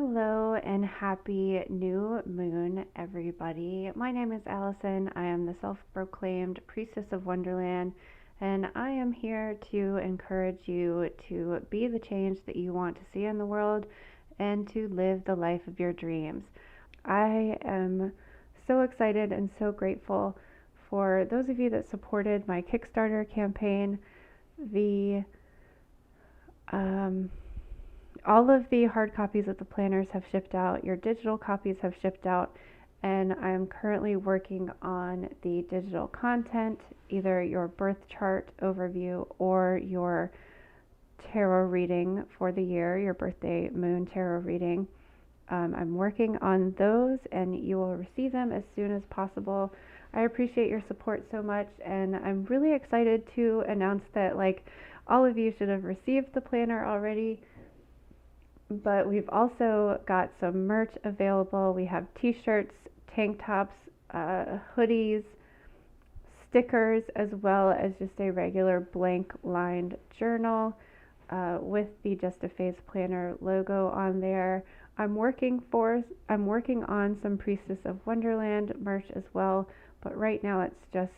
Hello and happy new moon, everybody. My name is Allison. I am the self proclaimed priestess of Wonderland, and I am here to encourage you to be the change that you want to see in the world and to live the life of your dreams. I am so excited and so grateful for those of you that supported my Kickstarter campaign. The um, all of the hard copies of the planners have shipped out, your digital copies have shipped out, and I am currently working on the digital content, either your birth chart overview or your tarot reading for the year, your birthday moon tarot reading. I'm working on those, and you will receive them as soon as possible. I appreciate your support so much, and I'm really excited to announce that all of you should have received the planner already, but we've also got some merch available. We have t-shirts, tank tops, hoodies, stickers, as well as just a regular blank lined journal with the Just a Phase Planner logo on there. I'm working on some Priestess of Wonderland merch as well, but right now it's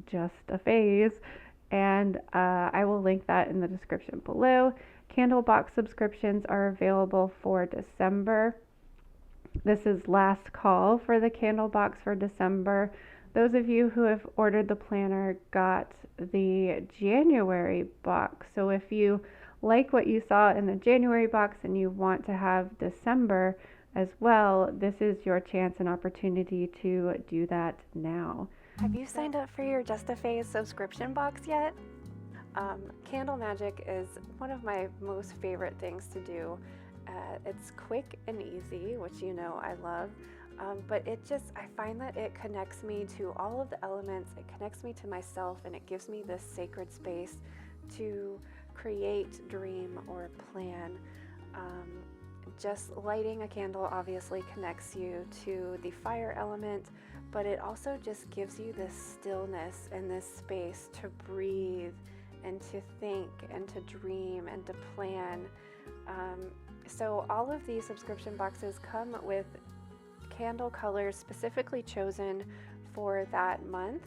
just a phase, and I will link that in the description below. Candle box subscriptions are available for December. This is last call for the candle box for December. Those of you who have ordered the planner got the January box. So if you like what you saw in the January box and you want to have December as well, this is your chance and opportunity to do that now. Have you signed up for your Just a Phase subscription box yet? Candle magic is one of my most favorite things to do. It's quick and easy, which you know I love, but I find that it connects me to all of the elements, it connects me to myself, and it gives me this sacred space to create, dream, or plan. Just lighting a candle obviously connects you to the fire element, but it also just gives you this stillness and this space to breathe and to think and to dream and to plan. So all of these subscription boxes come with candle colors specifically chosen for that month.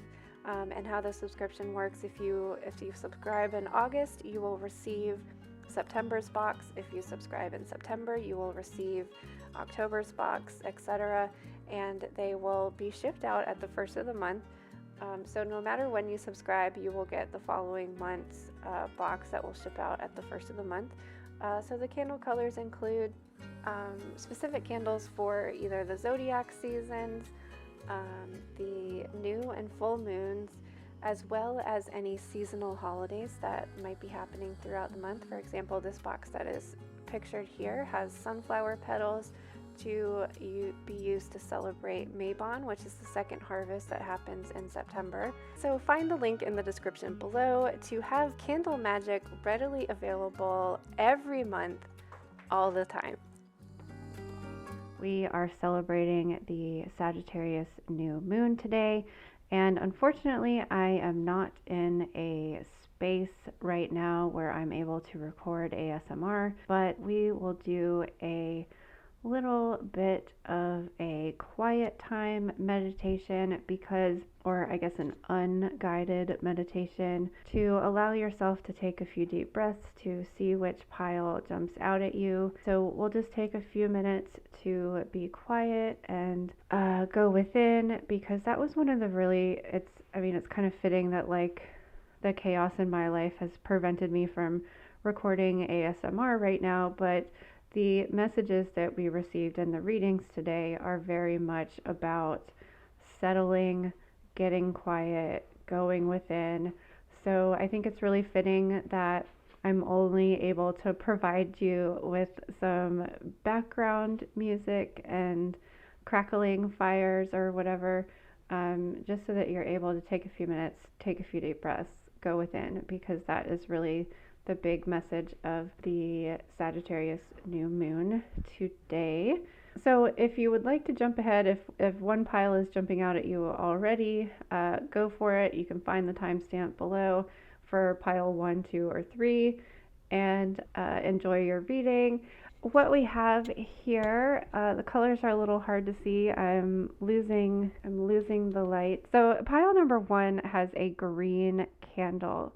And how the subscription works, if you subscribe in August, you will receive September's box. If you subscribe in September, you will receive October's box, etc. And they will be shipped out at the first of the month. So no matter when you subscribe, you will get the following month's box that will ship out at the first of the month. So the candle colors include specific candles for either the zodiac seasons, the new and full moons, as well as any seasonal holidays that might be happening throughout the month. For example, this box that is pictured here has sunflower petals to be used to celebrate Mabon, which is the second harvest that happens in September. So find the link in the description below to have candle magic readily available every month, all the time. We are celebrating the Sagittarius New Moon today, and unfortunately I am not in a space right now where I'm able to record ASMR, but we will do a little bit of a quiet time meditation or I guess an unguided meditation, to allow yourself to take a few deep breaths to see which pile jumps out at you. So we'll just take a few minutes to be quiet and go within, because that was one of the it's kind of fitting that the chaos in my life has prevented me from recording ASMR right now, but the messages that we received in the readings today are very much about settling, getting quiet, going within. So I think it's really fitting that I'm only able to provide you with some background music and crackling fires or whatever, just so that you're able to take a few minutes, take a few deep breaths, go within, because that is really the big message of the Sagittarius New Moon today. So if you would like to jump ahead, if one pile is jumping out at you already, go for it. You can find the timestamp below for pile 1, 2, or 3, and enjoy your reading. what we have here, the colors are a little hard to see. I'm losing the light. So pile number 1 has a green candle.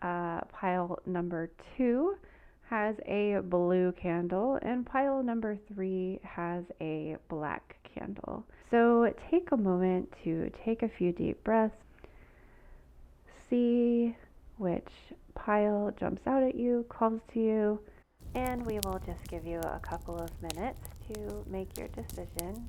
Pile number 2 has a blue candle, and pile number 3 has a black candle. So take a moment to take a few deep breaths. See which pile jumps out at you, calls to you, and we will just give you a couple of minutes to make your decision.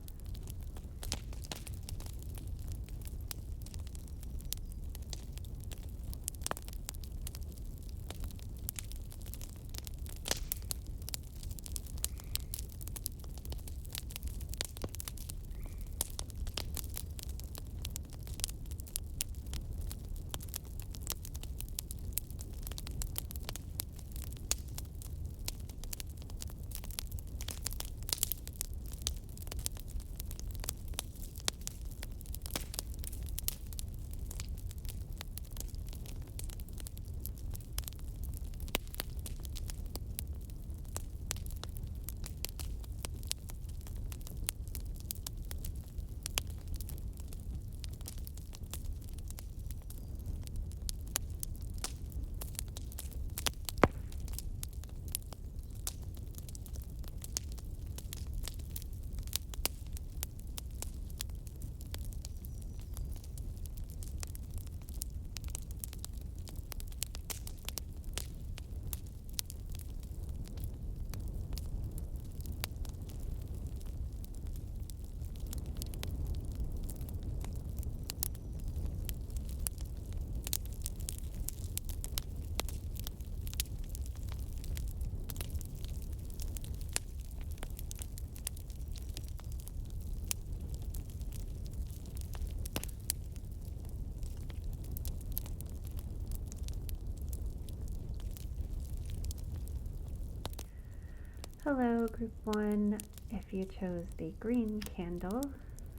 Hello, group 1. If you chose the green candle,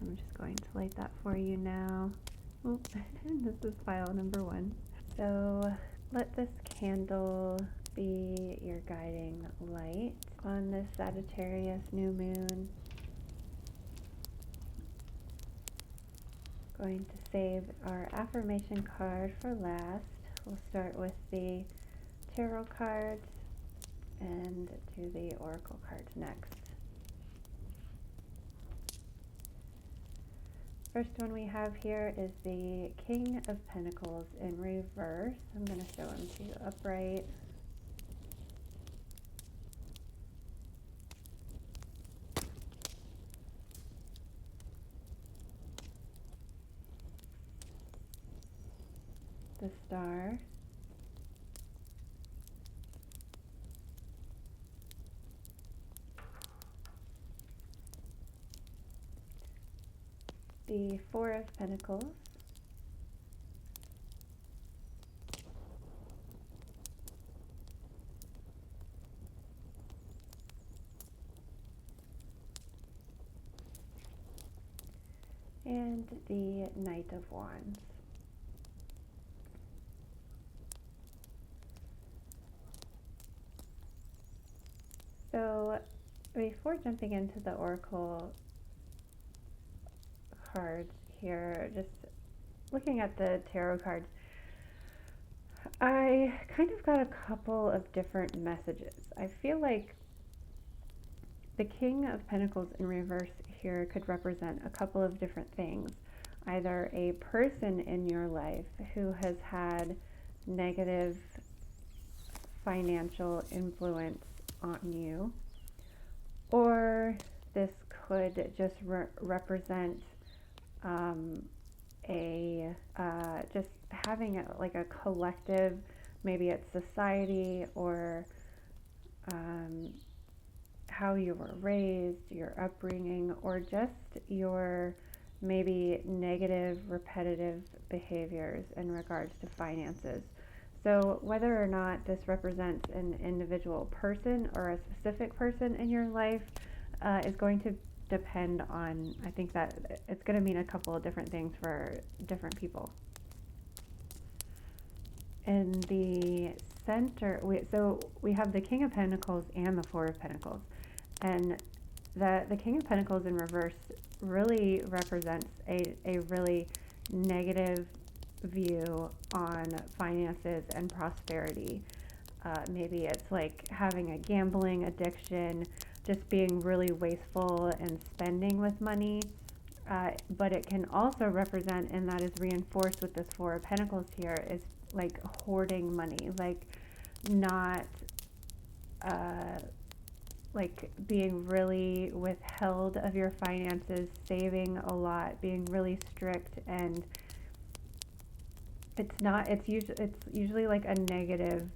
I'm just going to light that for you now. Oh, this is pile number 1. So let this candle be your guiding light on this Sagittarius new moon. Going to save our affirmation card for last. We'll start with the tarot cards and do the oracle cards next. First one we have here is the King of Pentacles in reverse. I'm going to show him to you upright. The Star. The Four of Pentacles, and the Knight of Wands. So before jumping into the oracle cards here, just looking at the tarot cards, I kind of got a couple of different messages. I feel like the King of Pentacles in reverse here could represent a couple of different things. Either a person in your life who has had negative financial influence on you, or this could just represent just having like a collective, maybe it's society or how you were raised, your upbringing, or just your maybe negative repetitive behaviors in regards to finances. So whether or not this represents an individual person or a specific person in your life is going to depend on, I think that it's going to mean a couple of different things for different people. In the center, we have the King of Pentacles and the Four of Pentacles, and the King of Pentacles in reverse really represents a really negative view on finances and prosperity. Maybe it's like having a gambling addiction, just being really wasteful and spending with money. But it can also represent, and that is reinforced with this Four of Pentacles here, is like hoarding money, like not like being really withheld of your finances, saving a lot, being really strict, and it's usually like a negative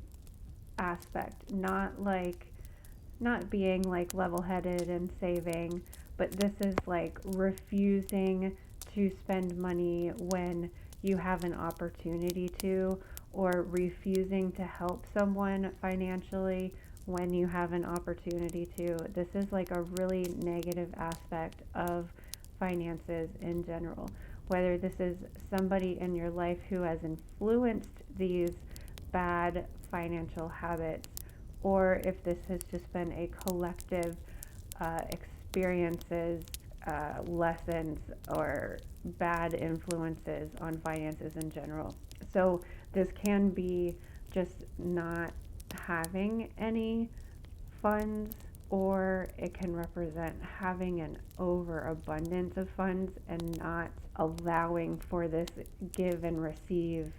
aspect, not being like level-headed and saving, but this is like refusing to spend money when you have an opportunity to, or refusing to help someone financially when you have an opportunity to. This is like a really negative aspect of finances in general. Whether this is somebody in your life who has influenced these bad financial habits, or if this has just been a collective experiences, lessons, or bad influences on finances in general. So this can be just not having any funds, or it can represent having an overabundance of funds and not allowing for this give and receive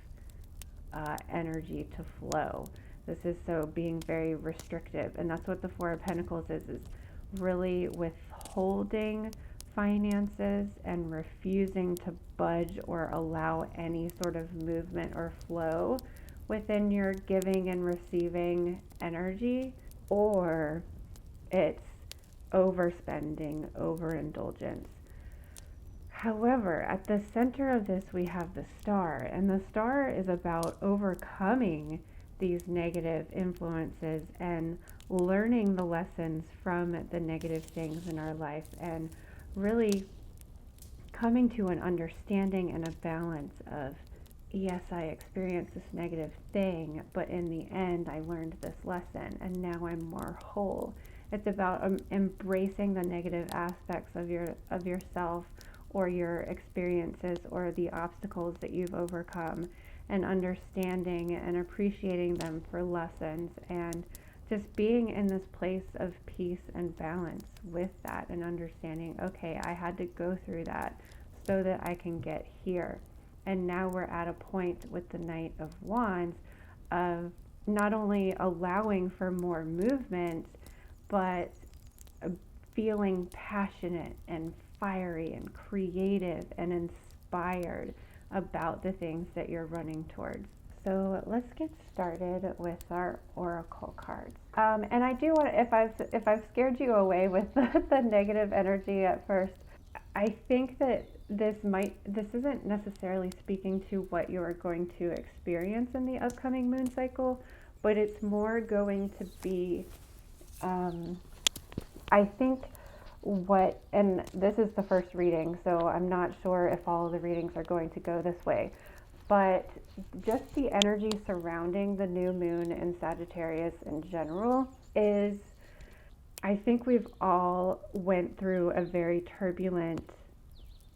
energy to flow. This is so being very restrictive, and that's what the Four of Pentacles is really withholding finances and refusing to budge or allow any sort of movement or flow within your giving and receiving energy, or it's overspending, overindulgence. However, at the center of this, we have the Star, and the Star is about overcoming these negative influences and learning the lessons from the negative things in our life, and really coming to an understanding and a balance of, yes, I experienced this negative thing, but in the end I learned this lesson and now I'm more whole. It's about embracing the negative aspects of yourself, or your experiences, or the obstacles that you've overcome, and understanding and appreciating them for lessons, and just being in this place of peace and balance with that, and understanding, okay, I had to go through that so that I can get here. And now we're at a point with the Knight of Wands of not only allowing for more movement, but feeling passionate and fiery and creative and inspired about the things that you're running towards. So let's get started with our oracle cards. And I do want, if I've scared you away with the negative energy at first, I think that this isn't necessarily speaking to what you are going to experience in the upcoming moon cycle, but it's more going to be, I think and this is the first reading, so I'm not sure if all of the readings are going to go this way, but just the energy surrounding the new moon in Sagittarius in general is, I think we've all went through a very turbulent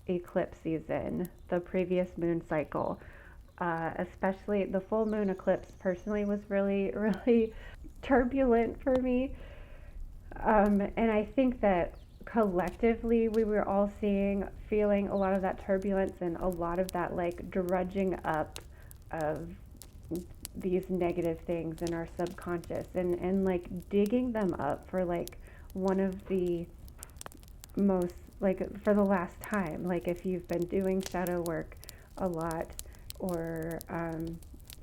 eclipse season, the previous moon cycle. Especially the full moon eclipse personally was really, really turbulent for me. And I think that collectively we were all feeling a lot of that turbulence, and a lot of that like drudging up of these negative things in our subconscious, and like digging them up for like one of the most, like for the last time, like if you've been doing shadow work a lot, or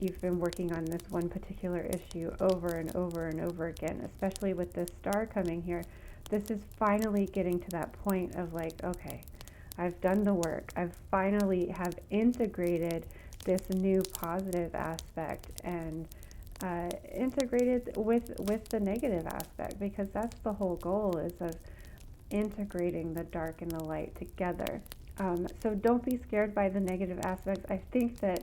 you've been working on this one particular issue over and over and over again, especially with this Star coming here. This is finally getting to that point of like, okay, I've done the work. I've finally have integrated this new positive aspect, and integrated with the negative aspect, because that's the whole goal, is of integrating the dark and the light together. So don't be scared by the negative aspects. I think that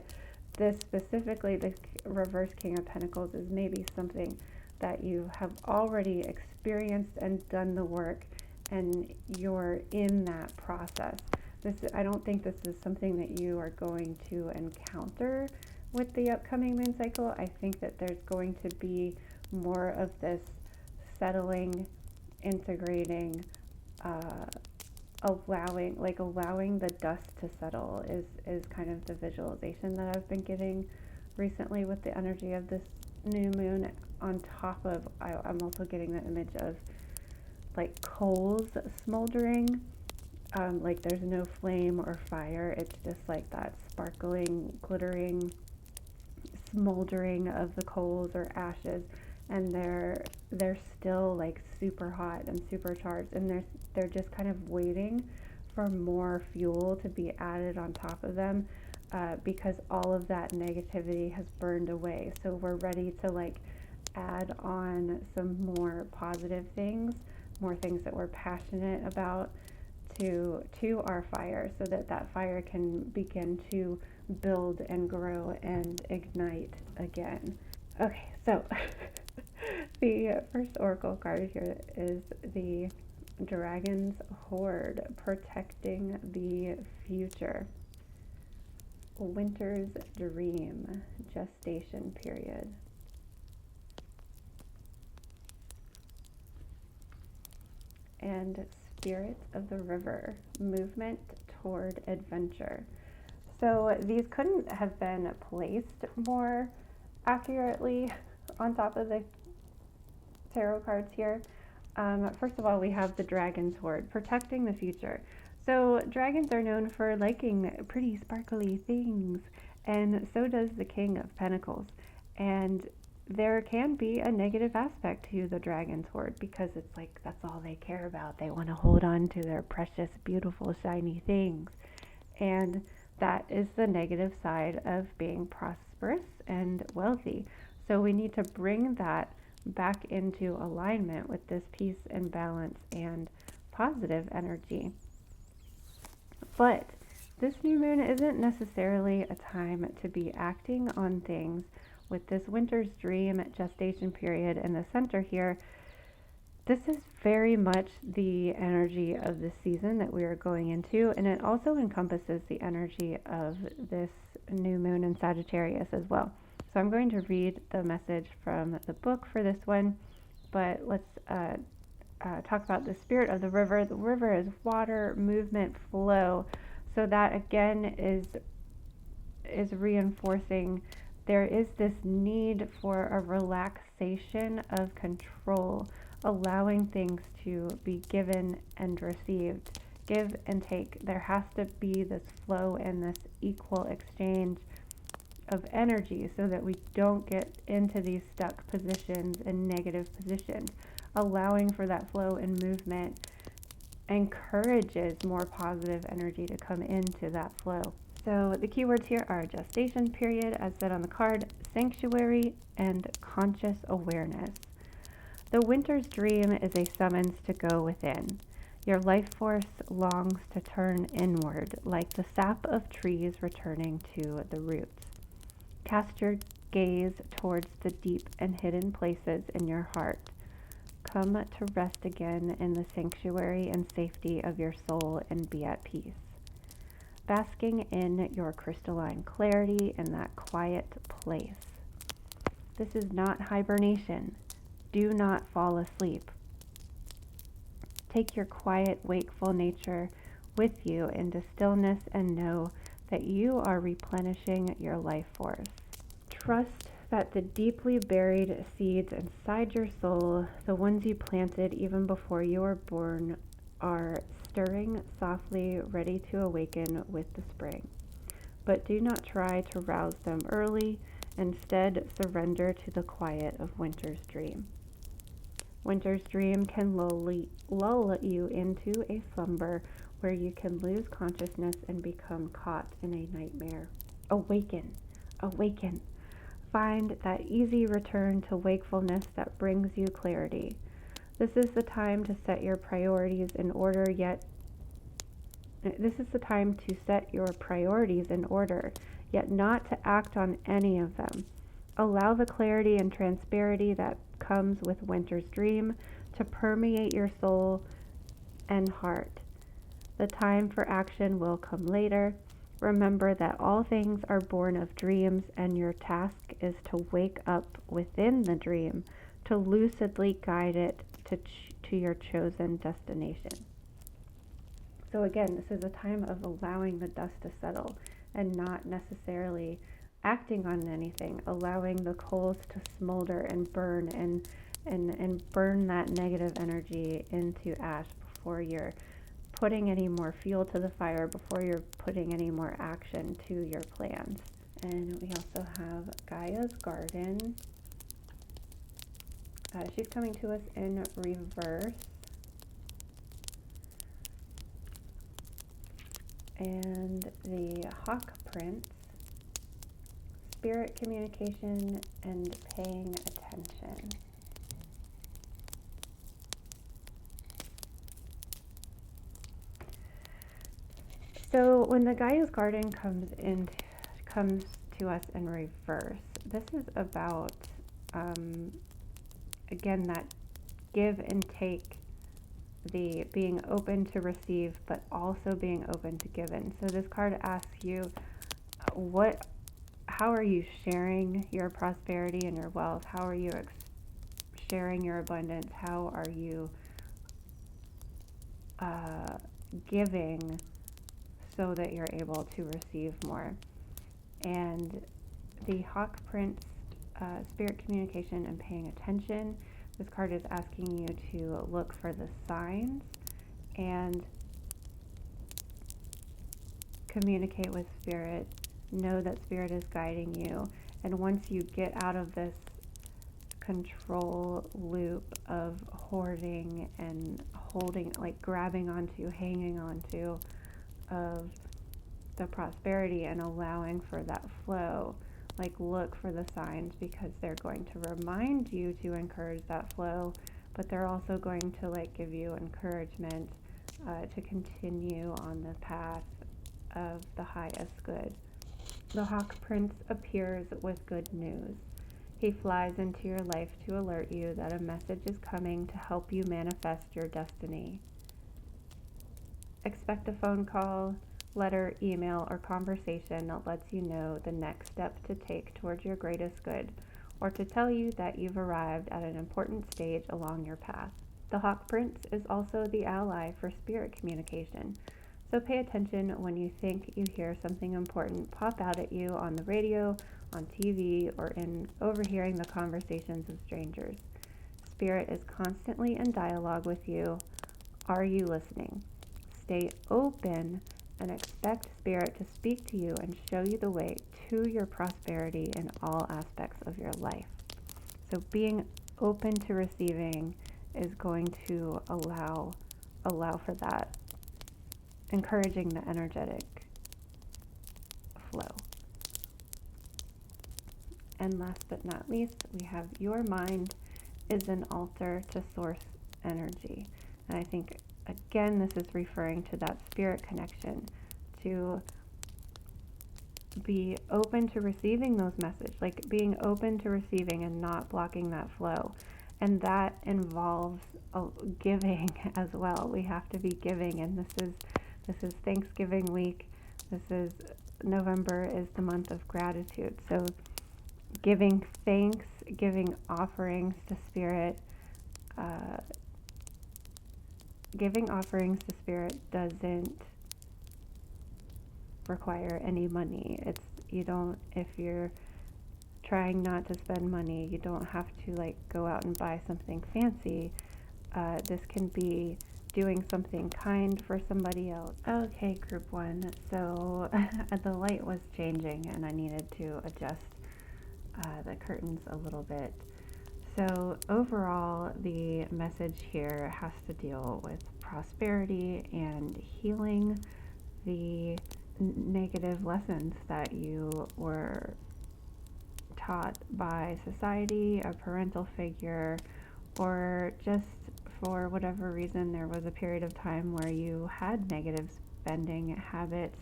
this specifically, the reverse King of Pentacles, is maybe something that you have already experienced and done the work, and you're in that process. I don't think this is something that you are going to encounter with the upcoming moon cycle. I think that there's going to be more of this settling, integrating, allowing the dust to settle is kind of the visualization that I've been getting recently with the energy of this new moon. On top of, I'm also getting the image of like coals smoldering, like there's no flame or fire. It's just like that sparkling, glittering smoldering of the coals or ashes, and they're still like super hot and super charged, and they're just kind of waiting for more fuel to be added on top of them, because all of that negativity has burned away. So we're ready to like add on some more positive things, more things that we're passionate about to our fire, so that that fire can begin to build and grow and ignite again. Okay, so the first oracle card here is the Dragon's Hoard, protecting the future. Winter's Dream, gestation period. And Spirit of the River, movement toward adventure. So these couldn't have been placed more accurately on top of the tarot cards here. First of all, we have the Dragon's Hoard, protecting the future. So dragons are known for liking pretty sparkly things, and so does the King of Pentacles. And there can be a negative aspect to the Dragon's Hoard, because it's like that's all they care about. They want to hold on to their precious, beautiful, shiny things. And that is the negative side of being prosperous and wealthy. So we need to bring that back into alignment with this peace and balance and positive energy. But this new moon isn't necessarily a time to be acting on things. With this Winter's Dream gestation period in the center here, this is very much the energy of the season that we are going into, and it also encompasses the energy of this new moon in Sagittarius as well. So I'm going to read the message from the book for this one, but let's talk about the spirit of the river. The river is water, movement, flow. So that again is reinforcing there is this need for a relaxation of control, allowing things to be given and received, give and take. There has to be this flow and this equal exchange of energy, so that we don't get into these stuck positions and negative positions. Allowing for that flow and movement encourages more positive energy to come into that flow. So the keywords here are gestation period, as said on the card, sanctuary, and conscious awareness. The Winter's Dream is a summons to go within. Your life force longs to turn inward, like the sap of trees returning to the roots. Cast your gaze towards the deep and hidden places in your heart. Come to rest again in the sanctuary and safety of your soul and be at peace. Basking in your crystalline clarity in that quiet place. This is not hibernation. Do not fall asleep. Take your quiet, wakeful nature with you into stillness and know that you are replenishing your life force. Trust that the deeply buried seeds inside your soul, the ones you planted even before you were born, are stirring softly, ready to awaken with the spring. But do not try to rouse them early. Instead, surrender to the quiet of Winter's Dream. Winter's Dream can lull you into a slumber where you can lose consciousness and become caught in a nightmare. Awaken, awaken. Find that easy return to wakefulness that brings you clarity. This is the time to set your priorities in order, yet not to act on any of them. Allow the clarity and transparency that comes with winter's dream to permeate your soul and heart. The time for action will come later. Remember that all things are born of dreams, and your task is to wake up within the dream, to lucidly guide it to your chosen destination. So again, this is a time of allowing the dust to settle and not necessarily acting on anything, allowing the coals to smolder and burn and burn that negative energy into ash before you're putting any more fuel to the fire, before you're putting any more action to your plans. And we also have Gaia's Garden. She's coming to us in reverse. And the Hawk Prince, spirit communication and paying attention. So when the Gaia's Garden comes to us in reverse, this is about again that give and take, the being open to receive but also being open to given. So this card asks you, how are you sharing your prosperity and your wealth? How are you sharing your abundance? How are you giving so that you're able to receive more? And the Hawk Prince, spirit communication and paying attention. This card is asking you to look for the signs and communicate with spirit. Know that spirit is guiding you. And once you get out of this control loop of hoarding and holding, like grabbing onto, hanging onto of the prosperity and allowing for that flow, like look for the signs, because they're going to remind you to encourage that flow, but they're also going to like give you encouragement to continue on the path of the highest good. The Hawk Prince appears with good news. He flies into your life to alert you that a message is coming to help you manifest your destiny. Expect a phone call, letter, email, or conversation that lets you know the next step to take towards your greatest good, or to tell you that you've arrived at an important stage along your path. The Hawk Prince is also the ally for spirit communication, so pay attention when you think you hear something important pop out at you on the radio, on TV, or in overhearing the conversations of strangers. Spirit is constantly in dialogue with you. Are you listening? Stay open and expect spirit to speak to you and show you the way to your prosperity in all aspects of your life. So being open to receiving is going to allow for that, encouraging the energetic flow. And last but not least, we have your mind is an altar to source energy. And I think, again, this is referring to that spirit connection, to be open to receiving those messages, like being open to receiving and not blocking that flow. And that involves giving as well. We have to be giving, and this is Thanksgiving week. November is the month of gratitude. So giving thanks, giving offerings to spirit, giving offerings to spirit doesn't require any money. If you're trying not to spend money, you don't have to like go out and buy something fancy. This can be doing something kind for somebody else. Okay, group 1. So the light was changing and I needed to adjust the curtains a little bit. So overall, the message here has to deal with prosperity and healing the negative lessons that you were taught by society, a parental figure, or just for whatever reason there was a period of time where you had negative spending habits,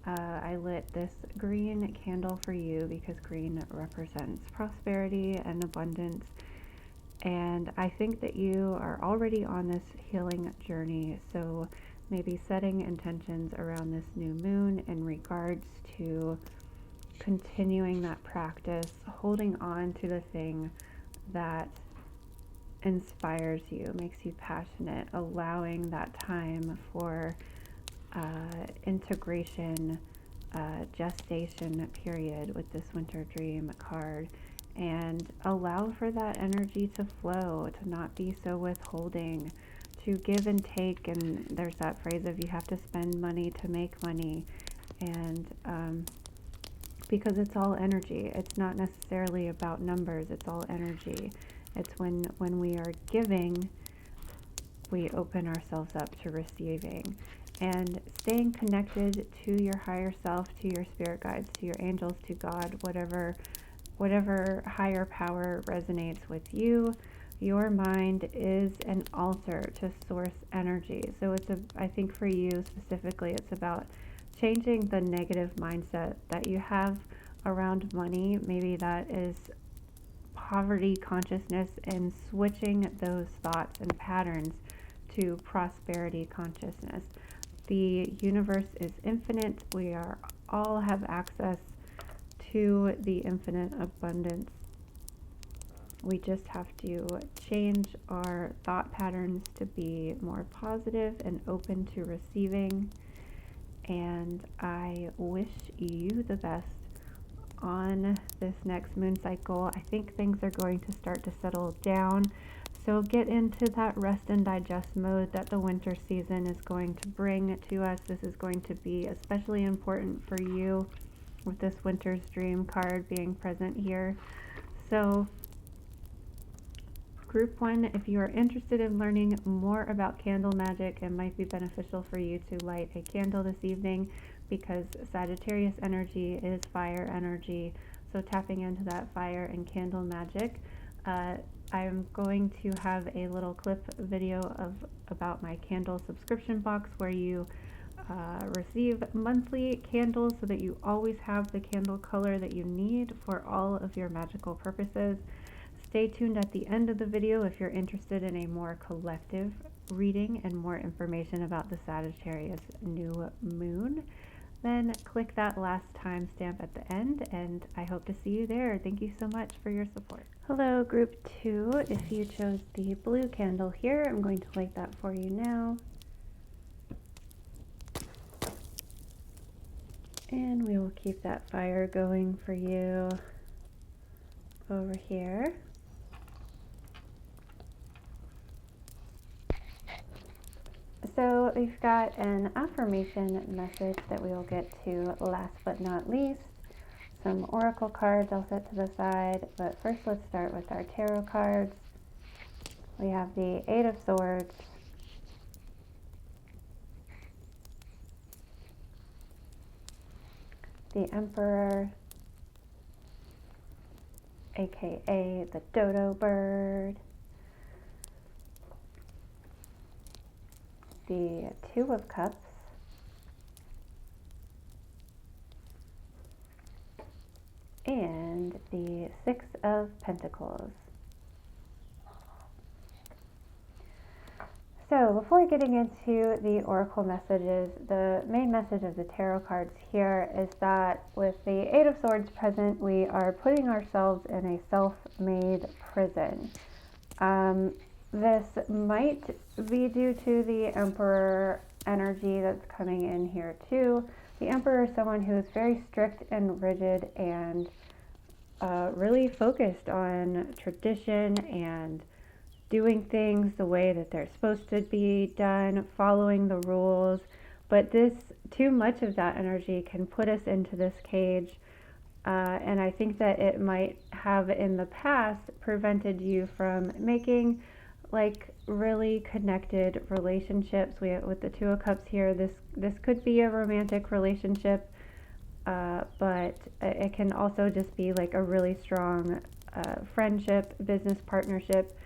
I lit this green candle for you because green represents prosperity and abundance. And I think that you are already on this healing journey. So maybe setting intentions around this new moon in regards to continuing that practice, holding on to the thing that inspires you, makes you passionate, allowing that time for integration, gestation period with this winter dream card, and allow for that energy to flow, to not be so withholding, to give and take. And there's that phrase of you have to spend money to make money. And because it's all energy, it's not necessarily about numbers, it's all energy. It's when we are giving, we open ourselves up to receiving. And staying connected to your higher self, to your spirit guides, to your angels, to God, whatever higher power resonates with you. Your mind is an altar to source energy. So I think for you specifically, it's about changing the negative mindset that you have around money. Maybe that is poverty consciousness, and switching those thoughts and patterns to prosperity consciousness. The universe is infinite. We all have access to the infinite abundance. We just have to change our thought patterns to be more positive and open to receiving. And I wish you the best on this next moon cycle. I think things are going to start to settle down. So get into that rest and digest mode that the winter season is going to bring to us. This is going to be especially important for you with this winter's dream card being present here. So group 1, if you are interested in learning more about candle magic, it might be beneficial for you to light a candle this evening, because Sagittarius energy is fire energy. So tapping into that fire and candle magic. I'm going to have a little clip video about my candle subscription box, where you receive monthly candles so that you always have the candle color that you need for all of your magical purposes. Stay tuned at the end of the video if you're interested in a more collective reading and more information about the Sagittarius new moon. Then click that last timestamp at the end, and I hope to see you there. Thank you so much for your support. Hello, group 2. If you chose the blue candle here, I'm going to light that for you now. And we will keep that fire going for you over here. So we've got an affirmation message that we will get to last but not least. Some oracle cards I'll set to the side, but first let's start with our tarot cards. We have the 8 of Swords, the Emperor, aka the dodo bird, the 2 of Cups, and the 6 of Pentacles. So before getting into the oracle messages, the main message of the tarot cards here is that with the 8 of Swords present, we are putting ourselves in a self-made prison. This might be due to the Emperor energy that's coming in here too. The Emperor is someone who is very strict and rigid and really focused on tradition and doing things the way that they're supposed to be done, following the rules. But too much of that energy can put us into this cage. And I think that it might have in the past prevented you from making like really connected relationships. With the 2 of Cups here, this could be a romantic relationship, but it can also just be like a really strong friendship, business partnership.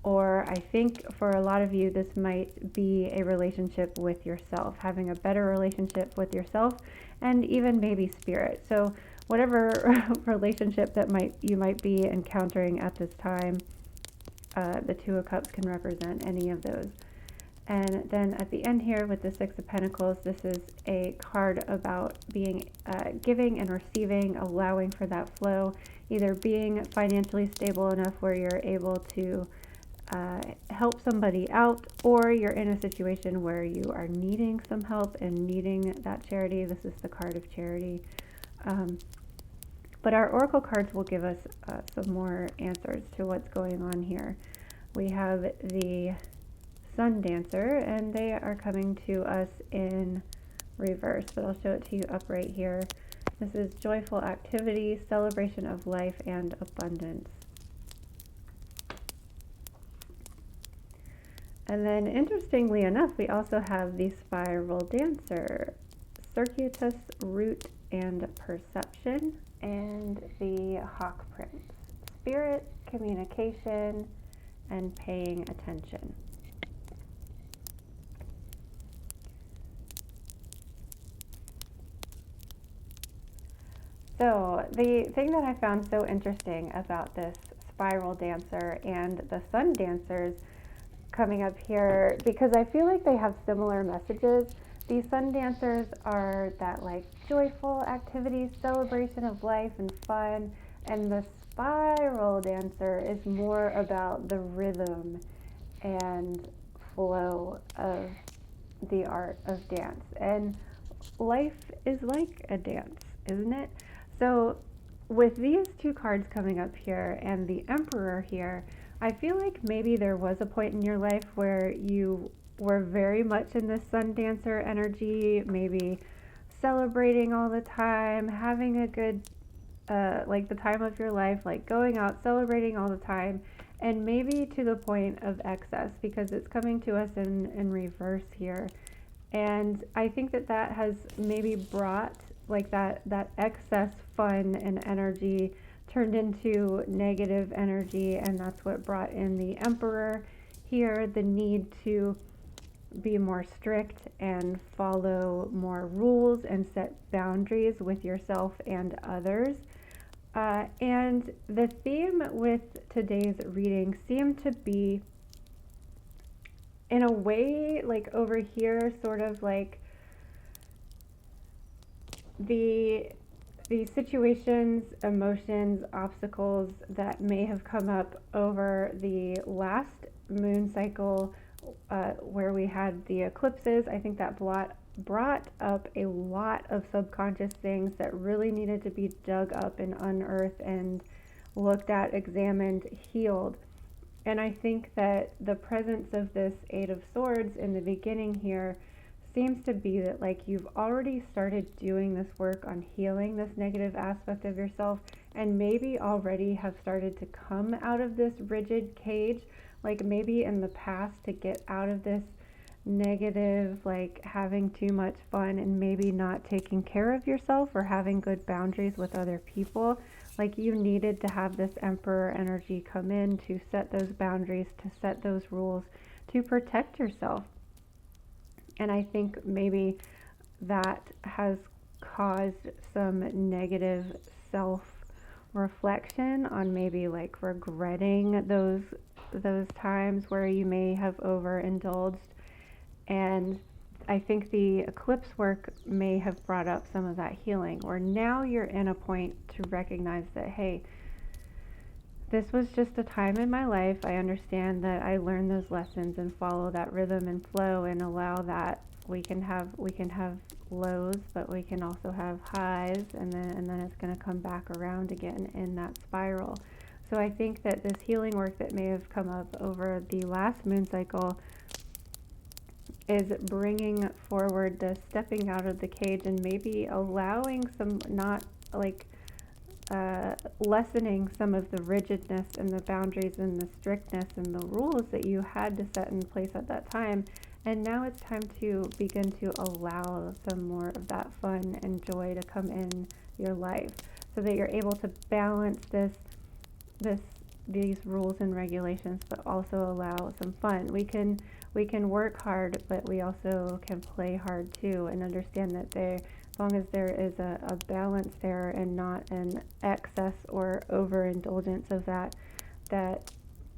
Or I think for a lot of you, this might be a relationship with yourself, having a better relationship with yourself and even maybe spirit. So whatever relationship that you might be encountering at this time, the Two of Cups can represent any of those. And then at the end here with the Six of Pentacles, this is a card about being giving and receiving, allowing for that flow, either being financially stable enough where you're able to help somebody out, or you're in a situation where you are needing some help and needing that charity. This is the card of charity. But our oracle cards will give us some more answers to what's going on here. We have the Sun Dancer, and they are coming to us in reverse, but I'll show it to you upright here. This is joyful activity, celebration of life, and abundance. And then, interestingly enough, we also have the Spiral Dancer, circuitous root and perception, and the Hawk Prince, spirit, communication, and paying attention. So the thing that I found so interesting about this Spiral Dancer and the Sun Dancers coming up here, because I feel like they have similar messages. These Sun Dancers are that like joyful activity, celebration of life and fun, and the Spiral Dancer is more about the rhythm and flow of the art of dance. And life is like a dance, isn't it? So with these two cards coming up here and the Emperor here, I feel like maybe there was a point in your life where you were very much in this Sun Dancer energy, maybe celebrating all the time, having a good, like the time of your life, like going out, celebrating all the time, and maybe to the point of excess, because it's coming to us in reverse here. And I think that has maybe brought like that excess fun and energy turned into negative energy, and that's what brought in the Emperor here, the need to be more strict and follow more rules and set boundaries with yourself and others. And the theme with today's reading seemed to be, in a way, like over here, sort of like the situations, emotions, obstacles that may have come up over the last moon cycle, where we had the eclipses. I think that brought up a lot of subconscious things that really needed to be dug up and unearthed and looked at, examined, healed. And I think that the presence of this Eight of Swords in the beginning here seems to be that like you've already started doing this work on healing this negative aspect of yourself, and maybe already have started to come out of this rigid cage, like maybe in the past, to get out of this negative, like having too much fun and maybe not taking care of yourself or having good boundaries with other people. Like you needed to have this Emperor energy come in to set those boundaries, to set those rules, to protect yourself. And I think maybe that has caused some negative self-reflection on maybe like regretting those times where you may have overindulged. And I think the eclipse work may have brought up some of that healing, where now you're in a point to recognize that, hey, this was just a time in my life. I understand that I learned those lessons and follow that rhythm and flow, and allow that we can have lows, but we can also have highs, and then it's going to come back around again in that spiral. So I think that this healing work that may have come up over the last moon cycle is bringing forward the stepping out of the cage and maybe allowing some, not like lessening some of the rigidness and the boundaries and the strictness and the rules that you had to set in place at that time. And now it's time to begin to allow some more of that fun and joy to come in your life, so that you're able to balance this these rules and regulations, but also allow some fun. We can work hard, but we also can play hard too, and understand that as long as there is a balance there and not an excess or overindulgence of that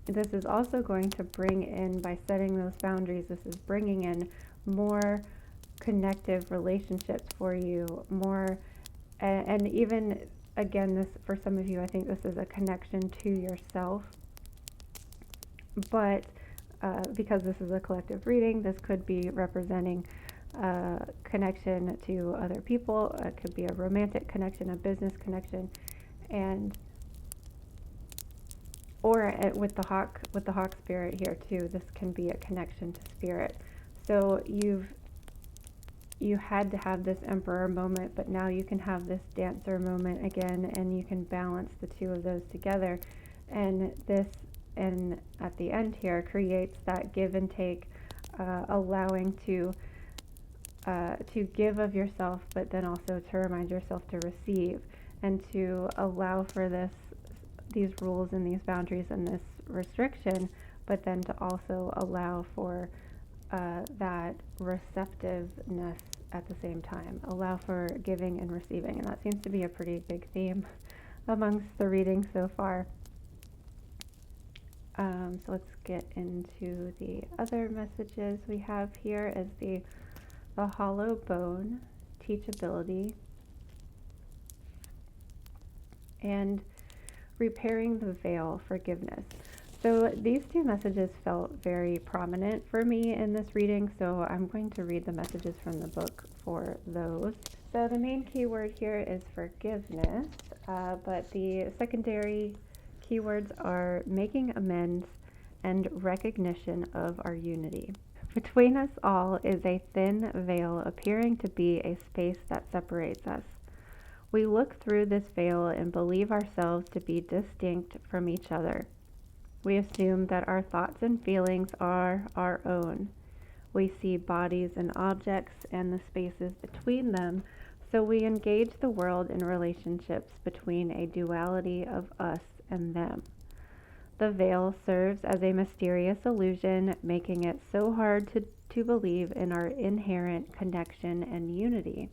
this is also going to bring in, by setting those boundaries, this is bringing in more connective relationships for you, more, and even again, this, for some of you, I think this is a connection to yourself, but because this is a collective reading, this could be representing a connection to other people. It could be a romantic connection, a business connection, and or with the hawk spirit here too. This can be a connection to spirit. So you had to have this emperor moment, but now you can have this dancer moment again, and you can balance the two of those together. And this, and at the end here, creates that give and take, allowing to give of yourself, but then also to remind yourself to receive, and to allow for these rules and these boundaries and this restriction, but then to also allow for that receptiveness at the same time. Allow for giving and receiving, and that seems to be a pretty big theme amongst the readings so far. So let's get into the other messages we have here. Is the hollow bone, teachability, and repairing the veil, forgiveness. So these two messages felt very prominent for me in this reading, so I'm going to read the messages from the book for those. So the main keyword here is forgiveness, but the secondary keywords are making amends and recognition of our unity. Between us all is a thin veil appearing to be a space that separates us. We look through this veil and believe ourselves to be distinct from each other. We assume that our thoughts and feelings are our own. We see bodies and objects and the spaces between them, so we engage the world in relationships between a duality of us and them. The veil serves as a mysterious illusion, making it so hard to believe in our inherent connection and unity.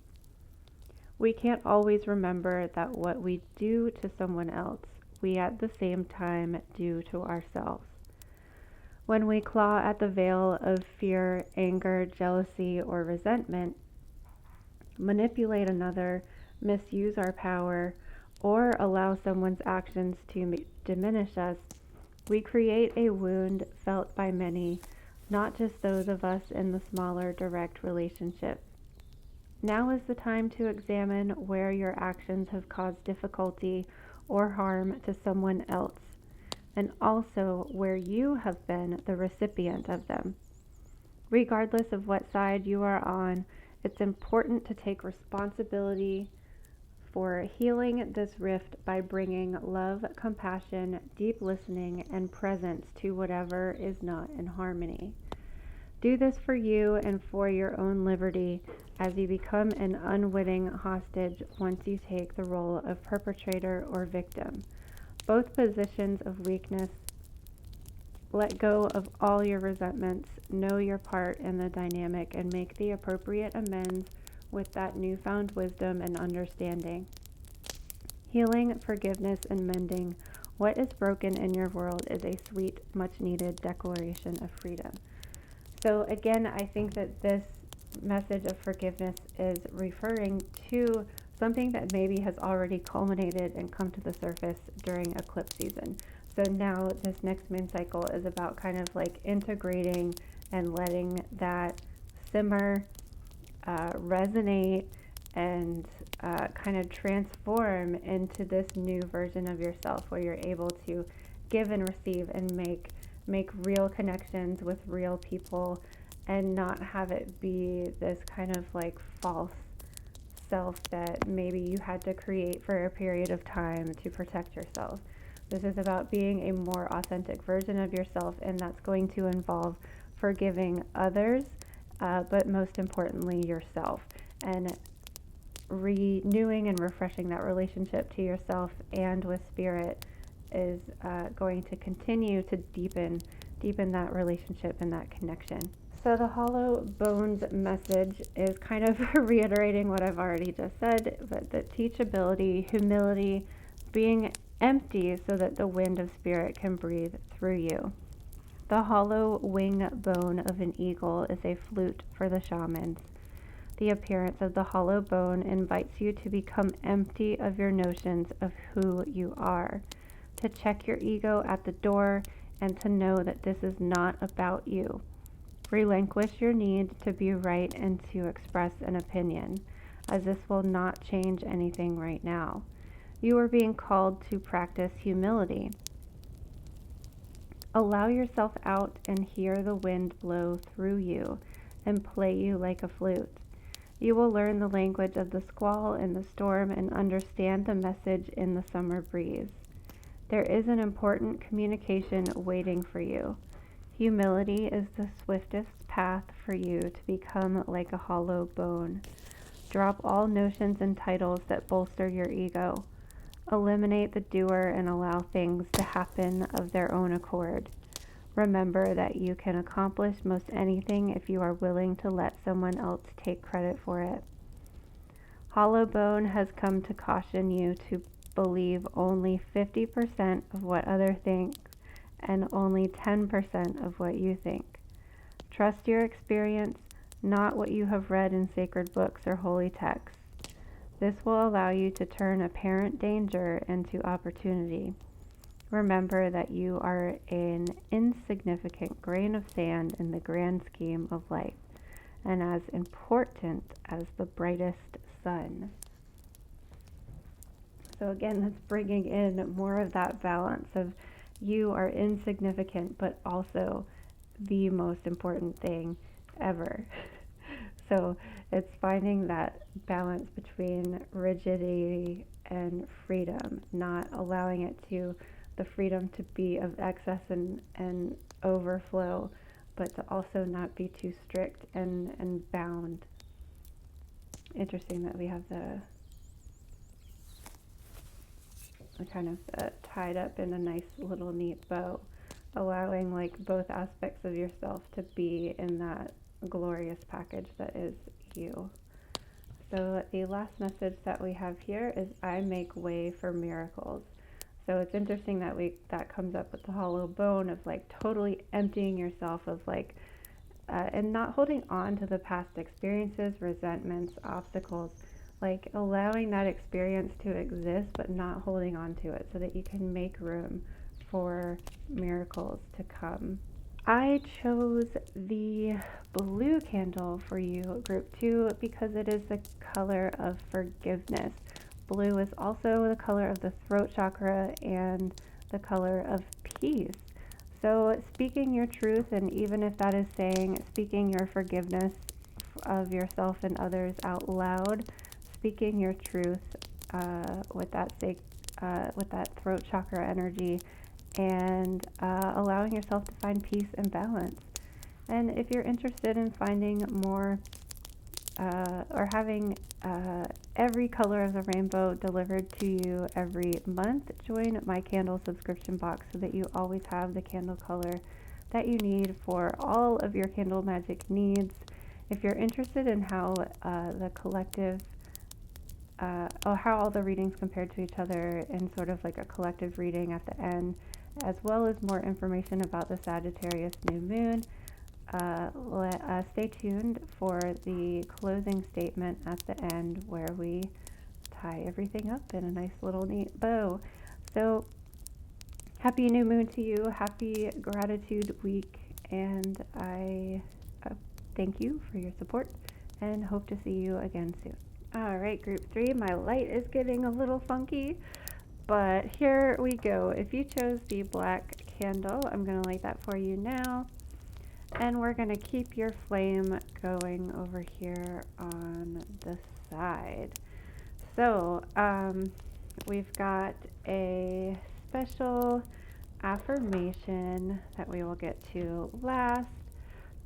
We can't always remember that what we do to someone else, we at the same time do to ourselves. When we claw at the veil of fear, anger, jealousy, or resentment, manipulate another, misuse our power, or allow someone's actions to diminish us, we create a wound felt by many, not just those of us in the smaller direct relationship. Now is the time to examine where your actions have caused difficulty or harm to someone else, and also where you have been the recipient of them. Regardless of what side you are on, it's important to take responsibility for healing this rift by bringing love, compassion, deep listening, and presence to whatever is not in harmony. Do this for you and for your own liberty, as you become an unwitting hostage once you take the role of perpetrator or victim. Both positions of weakness. Let go of all your resentments, know your part in the dynamic, and make the appropriate amends with that newfound wisdom and understanding. Healing, forgiveness, and mending what is broken in your world is a sweet, much-needed declaration of freedom. So again, I think that this message of forgiveness is referring to something that maybe has already culminated and come to the surface during eclipse season. So now this next moon cycle is about kind of like integrating and letting that simmer, resonate, and kind of transform into this new version of yourself, where you're able to give and receive and make real connections with real people, and not have it be this kind of like false self that maybe you had to create for a period of time to protect yourself. This is about being a more authentic version of yourself, and that's going to involve forgiving others, but most importantly yourself, and renewing and refreshing that relationship to yourself and with spirit is going to continue to deepen that relationship and that connection. So the hollow bones message is kind of reiterating what I've already just said, but the teachability, humility, being empty so that the wind of spirit can breathe through you. The hollow wing bone of an eagle is a flute for the shamans. The appearance of the hollow bone invites you to become empty of your notions of who you are, to check your ego at the door, and to know that this is not about you. Relinquish your need to be right and to express an opinion, as this will not change anything right now. You are being called to practice humility. Allow yourself out and hear the wind blow through you and play you like a flute. You will learn the language of the squall and the storm and understand the message in the summer breeze. There is an important communication waiting for you. Humility is the swiftest path for you to become like a hollow bone. Drop all notions and titles that bolster your ego. Eliminate the doer and allow things to happen of their own accord. Remember that you can accomplish most anything if you are willing to let someone else take credit for it. Hollow Bone has come to caution you to believe only 50% of what others think and only 10% of what you think. Trust your experience, not what you have read in sacred books or holy texts. This will allow you to turn apparent danger into opportunity. Remember that you are an insignificant grain of sand in the grand scheme of life, and as important as the brightest sun. So again, that's bringing in more of that balance of you are insignificant, but also the most important thing ever. So it's finding that balance between rigidity and freedom, not allowing it to the freedom to be of excess and overflow, but to also not be too strict and bound. Interesting that we have the kind of tied up in a nice little neat bow, allowing like both aspects of yourself to be in that glorious package that is you. So the last message that we have here is I make way for miracles. So it's interesting that that comes up with the hollow bone of like totally emptying yourself of like and not holding on to the past experiences, resentments, obstacles, like allowing that experience to exist but not holding on to it so that you can make room for miracles to come. I chose the blue candle for you, group 2, because it is the color of forgiveness. Blue is also the color of the throat chakra and the color of peace. So speaking your truth, and even if that is saying speaking your forgiveness of yourself and others out loud, speaking your truth with that throat chakra energy, and allowing yourself to find peace and balance. And if you're interested in finding more or having every color of the rainbow delivered to you every month, join my candle subscription box so that you always have the candle color that you need for all of your candle magic needs. If you're interested in how the collective or how all the readings compare to each other in sort of like a collective reading at the end, as well as more information about the Sagittarius New Moon, stay tuned for the closing statement at the end where we tie everything up in a nice little neat bow. So happy new moon to you, happy gratitude week, and I thank you for your support and hope to see you again soon. All right, group 3, my light is getting a little funky, but here we go. If you chose the black candle, I'm going to light that for you now. And we're going to keep your flame going over here on the side. So we've got a special affirmation that we will get to last.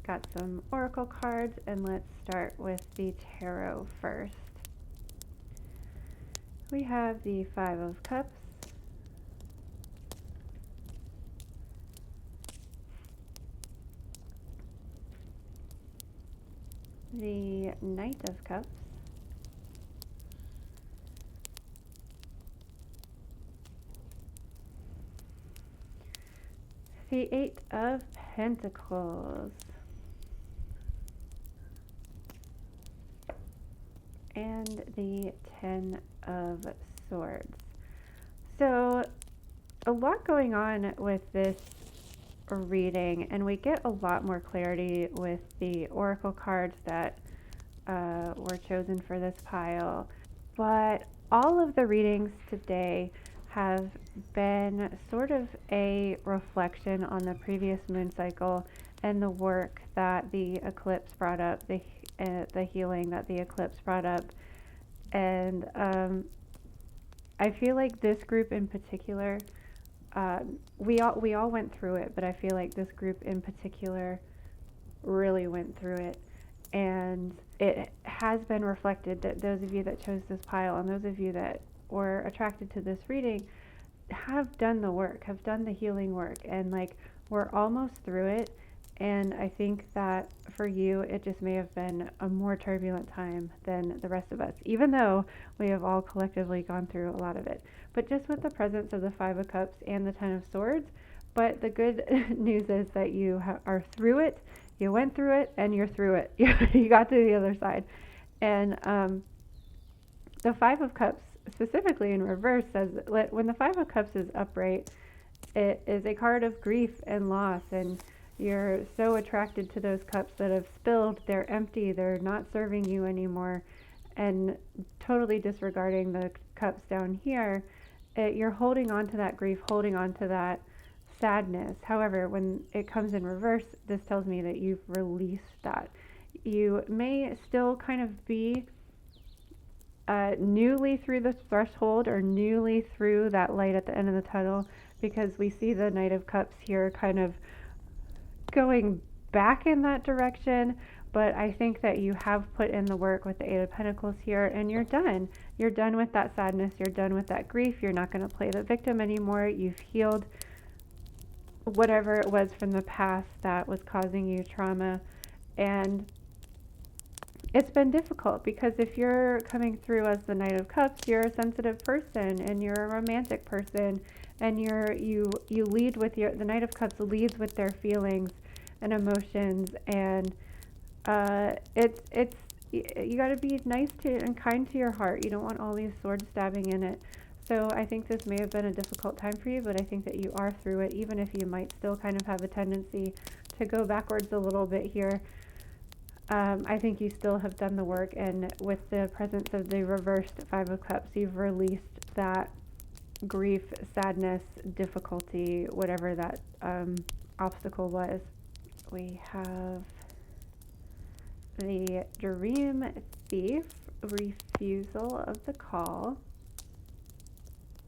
Got some oracle cards, and let's start with the tarot first. We have the 5 of Cups, the Knight of Cups, the Eight of Pentacles, and the Ten of Swords. So a lot going on with this reading, and we get a lot more clarity with the oracle cards that were chosen for this pile. But all of the readings today have been sort of a reflection on the previous moon cycle and the work that the eclipse brought up, the healing that the eclipse brought up. And I feel like this group in particular, we all went through it, but I feel like this group in particular really went through it. And it has been reflected that those of you that chose this pile and those of you that were attracted to this reading have done the work, have done the healing work, and like we're almost through it. And I think that for you, it just may have been a more turbulent time than the rest of us, even though we have all collectively gone through a lot of it. But just with the presence of the Five of Cups and the Ten of Swords, but the good news is that you are through it. You went through it, and you're through it. You got to the other side. And the Five of Cups, specifically in reverse, says that when the Five of Cups is upright, it is a card of grief and loss. And you're so attracted to those cups that have spilled. They're empty. They're not serving you anymore. And totally disregarding the cups down here, you're holding on to that grief, holding on to that sadness. However, when it comes in reverse, this tells me that you've released that. You may still kind of be newly through the threshold or newly through that light at the end of the tunnel, because we see the Knight of Cups here kind of going back in that direction. But I think that you have put in the work with the Eight of Pentacles here, and you're done. You're done with that sadness. You're done with that grief. You're not going to play the victim anymore. You've healed whatever it was from the past that was causing you trauma. And it's been difficult because if you're coming through as the Knight of Cups, you're a sensitive person and you're a romantic person, and you lead with the Knight of Cups leads with their feelings and emotions, and it's you got to be nice to and kind to your heart. You don't want all these swords stabbing in it. So I think this may have been a difficult time for you, but I think that you are through it, even if you might still kind of have a tendency to go backwards a little bit here. I think you still have done the work, and with the presence of the reversed Five of Cups, you've released that grief, sadness, difficulty, whatever that obstacle was. We have the Dream Thief, refusal of the call,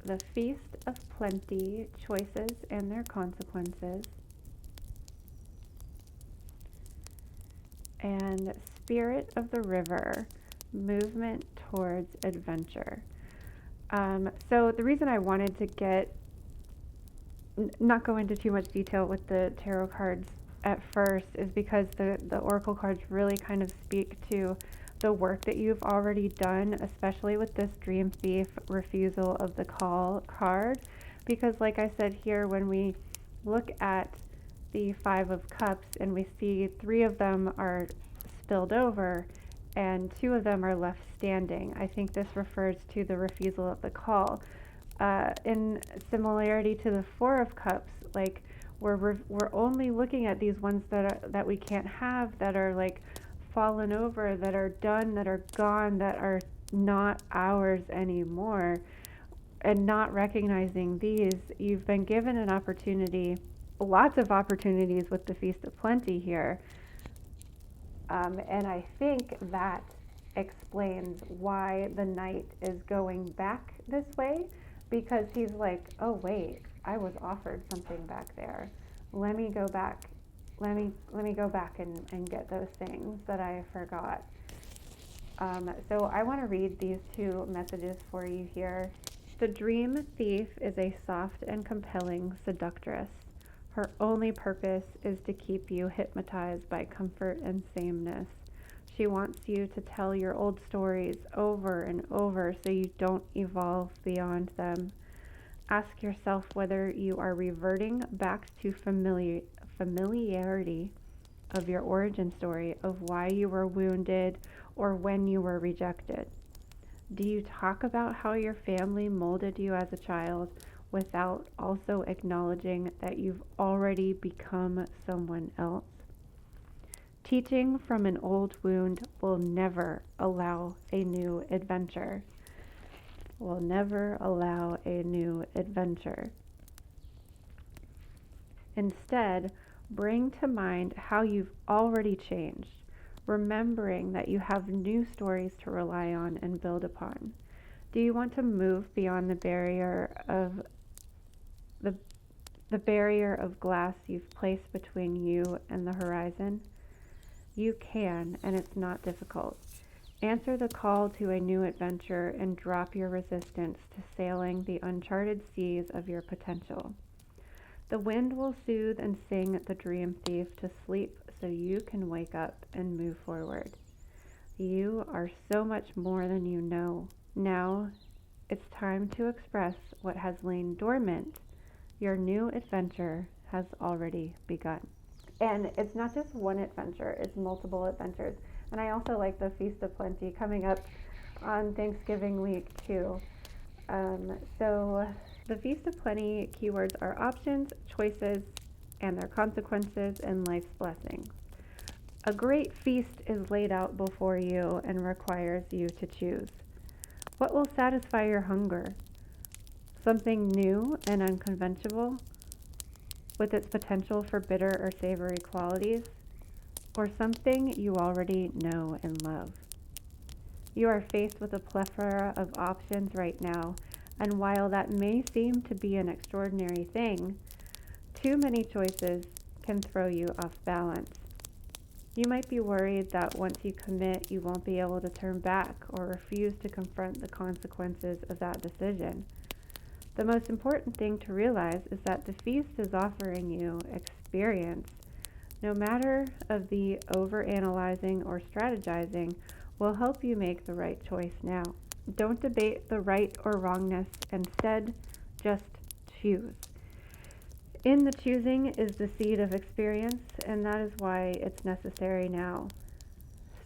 the Feast of Plenty, choices and their consequences, and Spirit of the River, movement towards adventure. So the reason I wanted to not go into too much detail with the tarot cards at first is because the oracle cards really kind of speak to the work that you've already done, especially with this Dream Thief, refusal of the call card. Because like I said here, when we look at the Five of Cups and we see three of them are spilled over and two of them are left standing, I think this refers to the refusal of the call. In similarity to the Four of Cups, like we're only looking at these ones that we can't have, that are like fallen over, that are done, that are gone, that are not ours anymore, and not recognizing these. You've been given an opportunity, lots of opportunities with the Feast of Plenty here, and I think that explains why the Knight is going back this way, because he's like, oh wait, I was offered something back there. Let me go back. Let me go back and get those things that I forgot. So I want to read these two messages for you here. The Dream Thief is a soft and compelling seductress. Her only purpose is to keep you hypnotized by comfort and sameness. She wants you to tell your old stories over and over so you don't evolve beyond them. Ask yourself whether you are reverting back to familiarity of your origin story of why you were wounded or when you were rejected. Do you talk about how your family molded you as a child without also acknowledging that you've already become someone else? Teaching from an old wound will never allow a new adventure. Will never allow a new adventure. Instead, bring to mind how you've already changed, remembering that you have new stories to rely on and build upon. Do you want to move beyond the barrier of glass you've placed between you and the horizon? You can, and it's not difficult. Answer the call to a new adventure and drop your resistance to sailing the uncharted seas of your potential. The wind will soothe and sing the dream thief to sleep so you can wake up and move forward. You are so much more than you know. Now it's time to express what has lain dormant. Your new adventure has already begun. And it's not just one adventure, it's multiple adventures. And I also like the Feast of Plenty coming up on Thanksgiving week too. So the Feast of Plenty keywords are options, choices, and their consequences and life's blessings. A great feast is laid out before you and requires you to choose. What will satisfy your hunger? Something new and unconventional with its potential for bitter or savory qualities, or something you already know and love? You are faced with a plethora of options right now, and while that may seem to be an extraordinary thing, too many choices can throw you off balance. You might be worried that once you commit, you won't be able to turn back or refuse to confront the consequences of that decision. The most important thing to realize is that the feast is offering you experience. No matter of the overanalyzing or strategizing will help you make the right choice now. Don't debate the right or wrongness. Instead, just choose. In the choosing is the seed of experience, and that is why it's necessary now.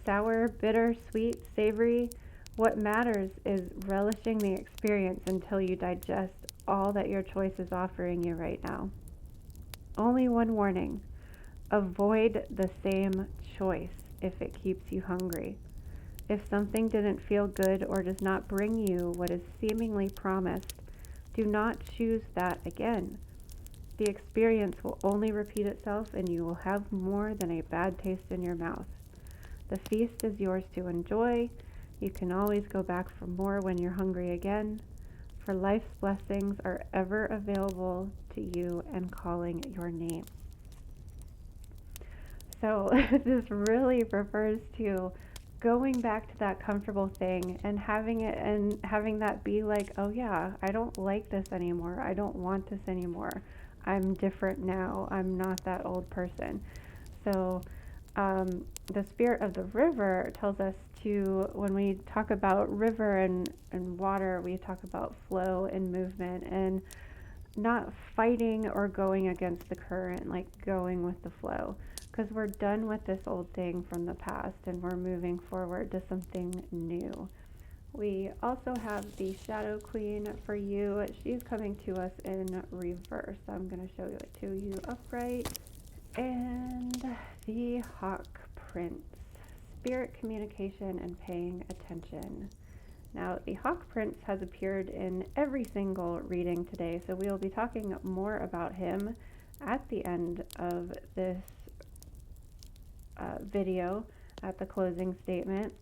Sour, bitter, sweet, savory, what matters is relishing the experience until you digest all that your choice is offering you right now. Only one warning: avoid the same choice if it keeps you hungry. If something didn't feel good or does not bring you what is seemingly promised, do not choose that again. The experience will only repeat itself and you will have more than a bad taste in your mouth. The feast is yours to enjoy. You can always go back for more when you're hungry again, for life's blessings are ever available to you and calling your name. So this really refers to going back to that comfortable thing and having that be like, oh yeah, I don't like this anymore. I don't want this anymore. I'm different now. I'm not that old person. So the spirit of the river tells us to, when we talk about river and water, we talk about flow and movement and not fighting or going against the current, like going with the flow. Because we're done with this old thing from the past and we're moving forward to something new. We also have the Shadow Queen for you. She's coming to us in reverse. I'm going to show it to you upright. And the Hawk Prince, spirit communication and paying attention. Now, the Hawk Prince has appeared in every single reading today, so we will be talking more about him at the end of this video at the closing statement.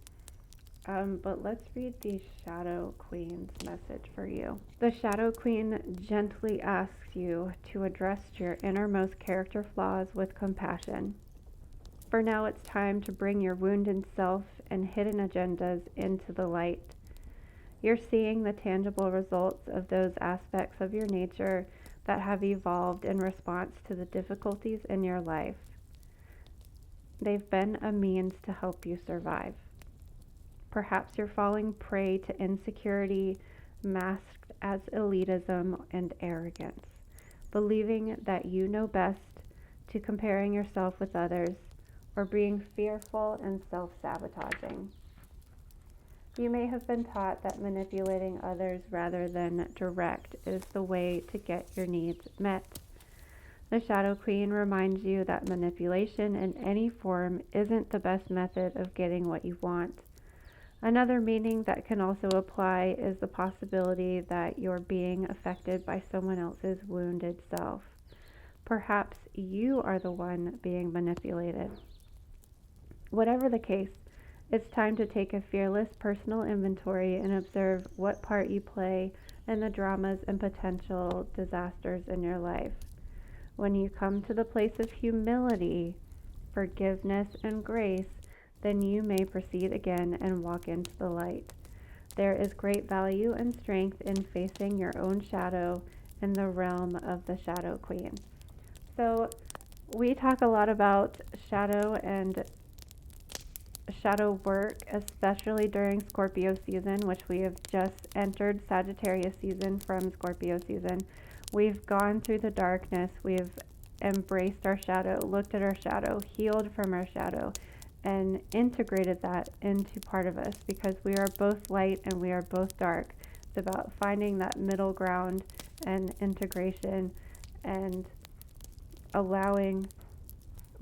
But let's read the Shadow Queen's message for you. The Shadow Queen gently asks you to address your innermost character flaws with compassion. For now, it's time to bring your wounded self and hidden agendas into the light. You're seeing the tangible results of those aspects of your nature that have evolved in response to the difficulties in your life. They've been a means to help you survive. Perhaps you're falling prey to insecurity masked as elitism and arrogance, believing that you know best, to comparing yourself with others, or being fearful and self sabotaging. You may have been taught that manipulating others rather than direct is the way to get your needs met. The Shadow Queen reminds you that manipulation in any form isn't the best method of getting what you want. Another meaning that can also apply is the possibility that you're being affected by someone else's wounded self. Perhaps you are the one being manipulated. Whatever the case, it's time to take a fearless personal inventory and observe what part you play in the dramas and potential disasters in your life. When you come to the place of humility, forgiveness, and grace, then you may proceed again and walk into the light. There is great value and strength in facing your own shadow in the realm of the Shadow Queen. So, we talk a lot about shadow and shadow work, especially during Scorpio season, which we have just entered Sagittarius season from Scorpio season. We've gone through the darkness, we've embraced our shadow, looked at our shadow, healed from our shadow, and integrated that into part of us because we are both light and we are both dark. It's about finding that middle ground and integration and allowing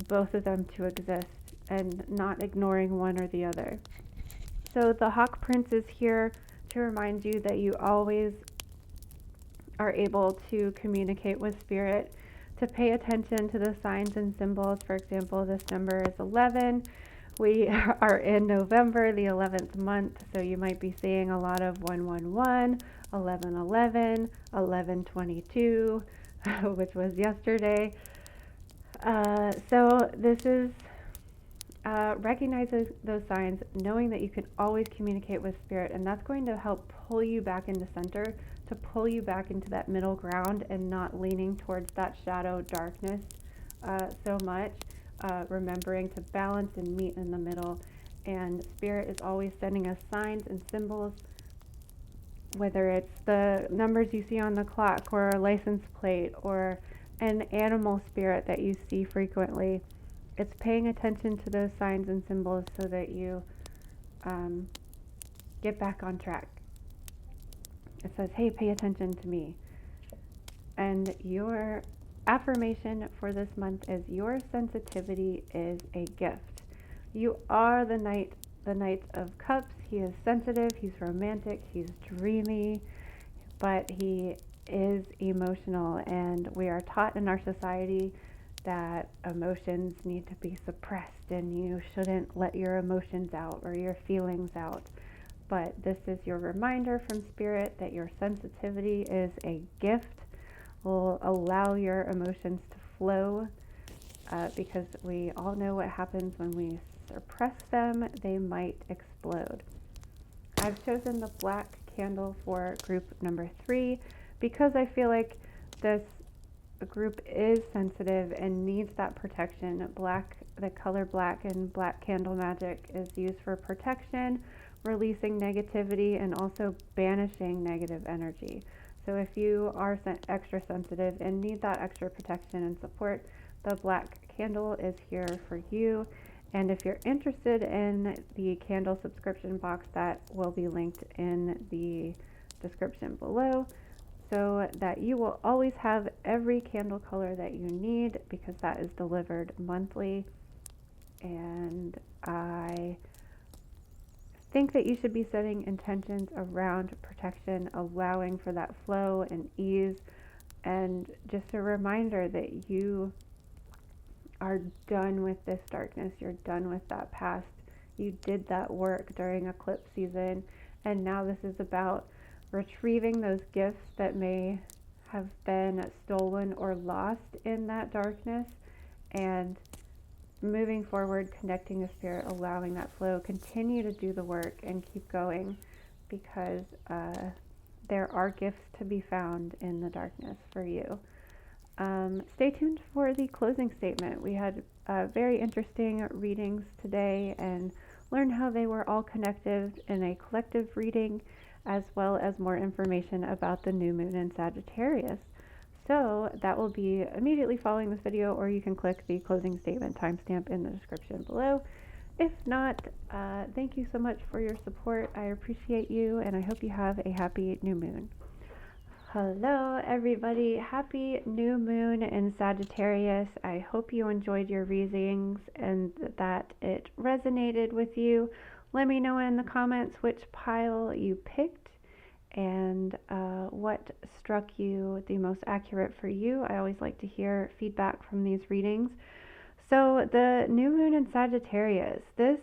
both of them to exist and not ignoring one or the other. So the Hawk Prince is here to remind you that you always are able to communicate with spirit, to pay attention to the signs and symbols. For example, this number is 11. We are in November, the 11th month, so you might be seeing a lot of 111, 1111, 1122, which was yesterday. So this is recognizing those signs, knowing that you can always communicate with spirit, and that's going to help pull you back into center, to pull you back into that middle ground and not leaning towards that shadow darkness so much. Remembering to balance and meet in the middle, and spirit is always sending us signs and symbols, whether it's the numbers you see on the clock or a license plate or an animal spirit that you see frequently. It's paying attention to those signs and symbols so that you get back on track. It says, hey, pay attention to me. And your affirmation for this month is your sensitivity is a gift. You are the Knight of Cups. He is sensitive, he's romantic, he's dreamy, but he is emotional, and we are taught in our society that emotions need to be suppressed and you shouldn't let your emotions out or your feelings out. But this is your reminder from Spirit that your sensitivity is a gift. Will allow your emotions to flow because we all know what happens when we suppress them. They might explode. I've chosen the black candle for group number 3 because I feel like this group is sensitive and needs that protection. Black, the color black and black candle magic is used for protection, releasing negativity, and also banishing negative energy. So if you are extra sensitive and need that extra protection and support, the black candle is here for you. And if you're interested in the candle subscription box, that will be linked in the description below, so that you will always have every candle color that you need, because that is delivered monthly. And I think that you should be setting intentions around protection, allowing for that flow and ease, and just a reminder that you are done with this darkness. You're done with that past. You did that work during eclipse season, and now this is about retrieving those gifts that may have been stolen or lost in that darkness, and moving forward, connecting to spirit, allowing that flow. Continue to do the work and keep going, because there are gifts to be found in the darkness for you. Stay tuned for the closing statement. We had very interesting readings today and learn how they were all connected in a collective reading, as well as more information about the new moon in Sagittarius. So that will be immediately following this video, or you can click the closing statement timestamp in the description below. If not, thank you so much for your support. I appreciate you, and I hope you have a happy new moon. Hello, everybody. Happy new moon in Sagittarius. I hope you enjoyed your readings and that it resonated with you. Let me know in the comments which pile you picked and what struck you the most accurate for you. I always like to hear feedback from these readings. So, the new moon in Sagittarius. This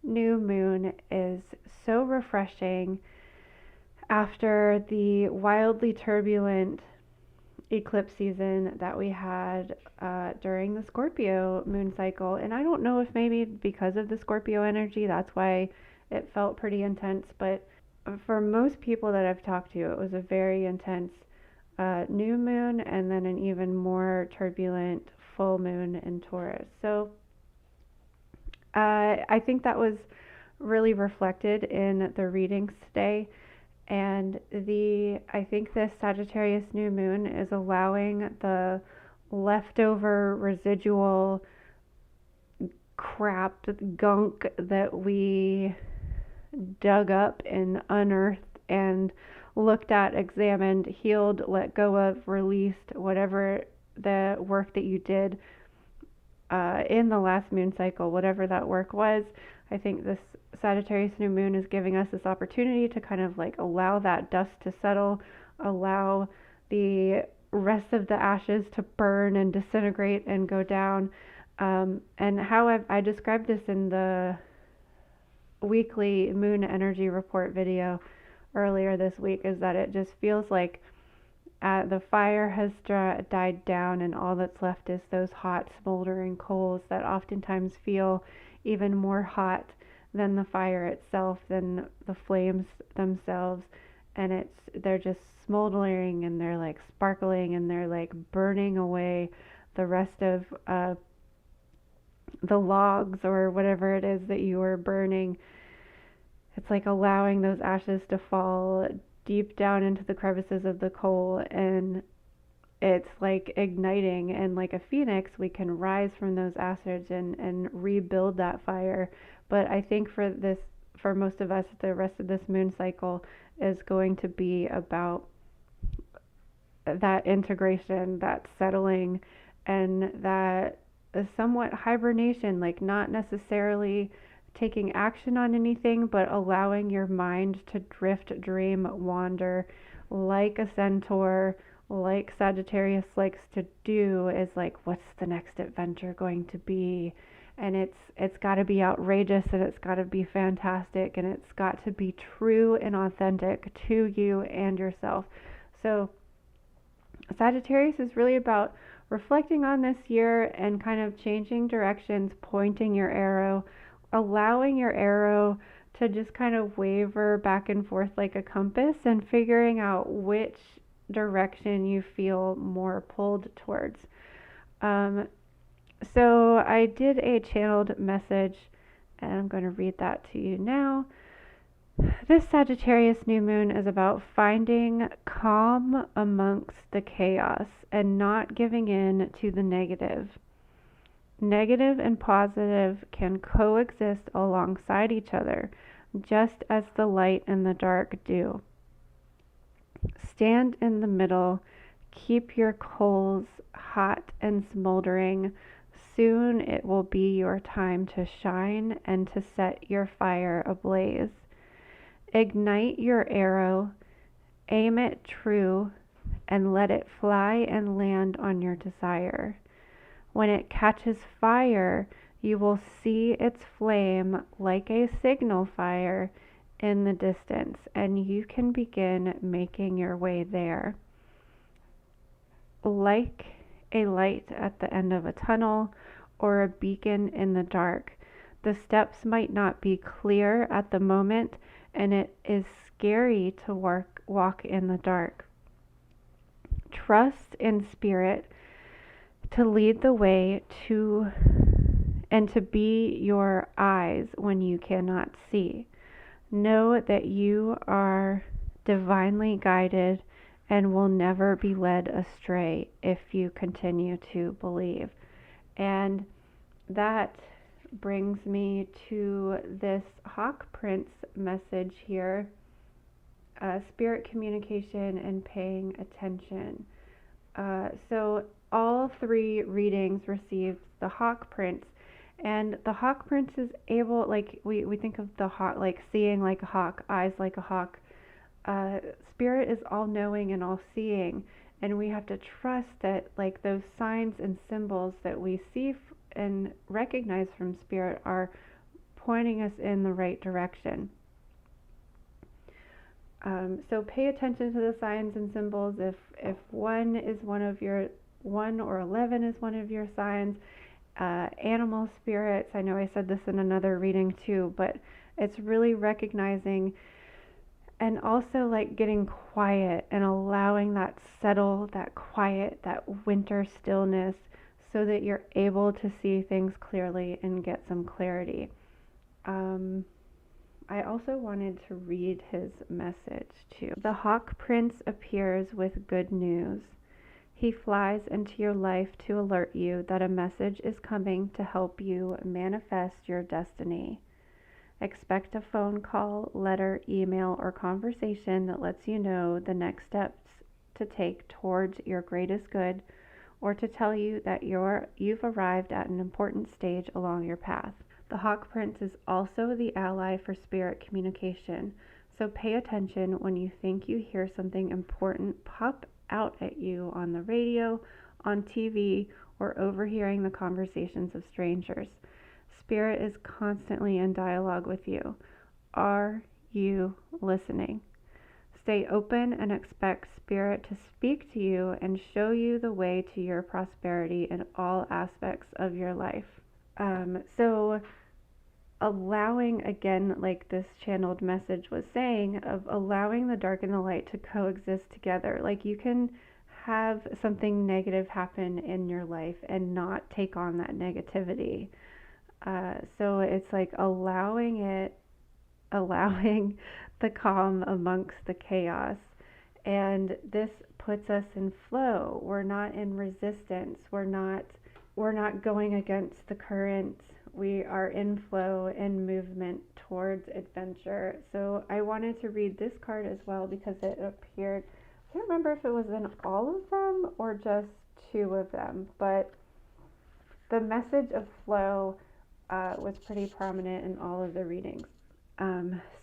new moon is so refreshing after the wildly turbulent eclipse season that we had during the Scorpio moon cycle. And I don't know if maybe because of the Scorpio energy, that's why it felt pretty intense. But for most people that I've talked to, it was a very intense new moon and then an even more turbulent full moon in Taurus. So I think that was really reflected in the readings today. And I think this Sagittarius new moon is allowing the leftover residual crap, gunk that we dug up and unearthed and looked at, examined, healed, let go of, released, whatever the work that you did in the last moon cycle, whatever that work was. I think this Sagittarius new moon is giving us this opportunity to kind of like allow that dust to settle, allow the rest of the ashes to burn and disintegrate and go down. And how I described this in the weekly moon energy report video earlier this week is that it just feels like the fire has died down, and all that's left is those hot, smoldering coals that oftentimes feel even more hot than the fire itself, than the flames themselves. And they're just smoldering, and they're like sparkling, and they're like burning away the rest of the logs or whatever it is that you are burning. It's like allowing those ashes to fall deep down into the crevices of the coal, and it's like igniting, and like a phoenix we can rise from those ashes and rebuild that fire. But I think for most of us, the rest of this moon cycle is going to be about that integration, that settling, and that somewhat hibernation, like not necessarily taking action on anything, but allowing your mind to drift, dream, wander like a centaur, like Sagittarius likes to do, is like, what's the next adventure going to be? And it's got to be outrageous, and it's got to be fantastic, and it's got to be true and authentic to you and yourself. So Sagittarius is really about reflecting on this year and kind of changing directions, pointing your arrow, allowing your arrow to just kind of waver back and forth like a compass, and figuring out which direction you feel more pulled towards. So I did a channeled message, and I'm going to read that to you now. This Sagittarius new moon is about finding calm amongst the chaos and not giving in to the negative. Negative and positive can coexist alongside each other, just as the light and the dark do. Stand in the middle, keep your coals hot and smoldering. Soon it will be your time to shine and to set your fire ablaze. Ignite your arrow, aim it true, and let it fly and land on your desire. When it catches fire, you will see its flame like a signal fire in the distance, and you can begin making your way there. Like a light at the end of a tunnel or a beacon in the dark, the steps might not be clear at the moment, and it is scary to walk in the dark. Trust in spirit to lead the way to and to be your eyes when you cannot see. Know that you are divinely guided and will never be led astray if you continue to believe. And that brings me to this Hawk Prince message here, spirit communication and paying attention. So all three readings received the Hawk Prince, and the Hawk Prince is able, like we think of the hawk, like seeing like a hawk, eyes like a hawk. Spirit is all knowing and all seeing, and we have to trust that like those signs and symbols that we see and recognize from Spirit are pointing us in the right direction. So pay attention to the signs and symbols. If one is one or 11 is one of your signs, animal spirits. I know I said this in another reading too, but it's really recognizing and also like getting quiet and allowing that settle, that quiet, that winter stillness, so that you're able to see things clearly and get some clarity. I also wanted to read his message too. The Hawk Prince appears with good news. He flies into your life to alert you that a message is coming to help you manifest your destiny. Expect a phone call, letter, email, or conversation that lets you know the next steps to take towards your greatest good, or to tell you that you've arrived at an important stage along your path. The Hawk Prince is also the ally for spirit communication, so pay attention when you think you hear something important pop out at you on the radio, on TV, or overhearing the conversations of strangers. Spirit is constantly in dialogue with you. Are you listening? Stay open and expect Spirit to speak to you and show you the way to your prosperity in all aspects of your life. So allowing, again, like this channeled message was saying, of allowing the dark and the light to coexist together. Like you can have something negative happen in your life and not take on that negativity. So it's like allowing the calm amongst the chaos. And this puts us in flow. We're not in resistance. We're not going against the current. We are in flow and movement towards adventure. So I wanted to read this card as well because it appeared, I can't remember if it was in all of them or just two of them, but the message of flow was pretty prominent in all of the readings.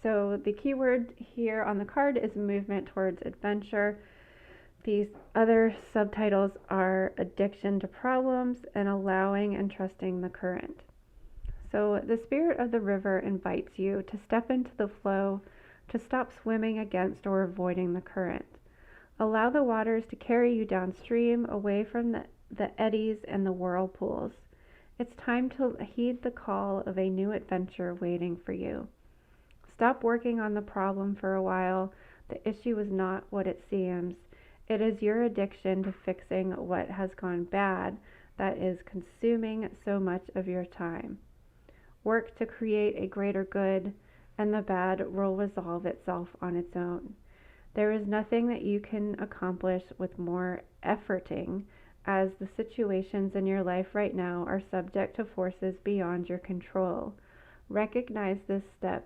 So the keyword here on the card is movement towards adventure. These other subtitles are addiction to problems and allowing and trusting the current. So the spirit of the river invites you to step into the flow, to stop swimming against or avoiding the current. Allow the waters to carry you downstream, away from the eddies and the whirlpools. It's time to heed the call of a new adventure waiting for you. Stop working on the problem for a while. The issue is not what it seems. It is your addiction to fixing what has gone bad that is consuming so much of your time. Work to create a greater good, and the bad will resolve itself on its own. There is nothing that you can accomplish with more efforting, as the situations in your life right now are subject to forces beyond your control. Recognize this, step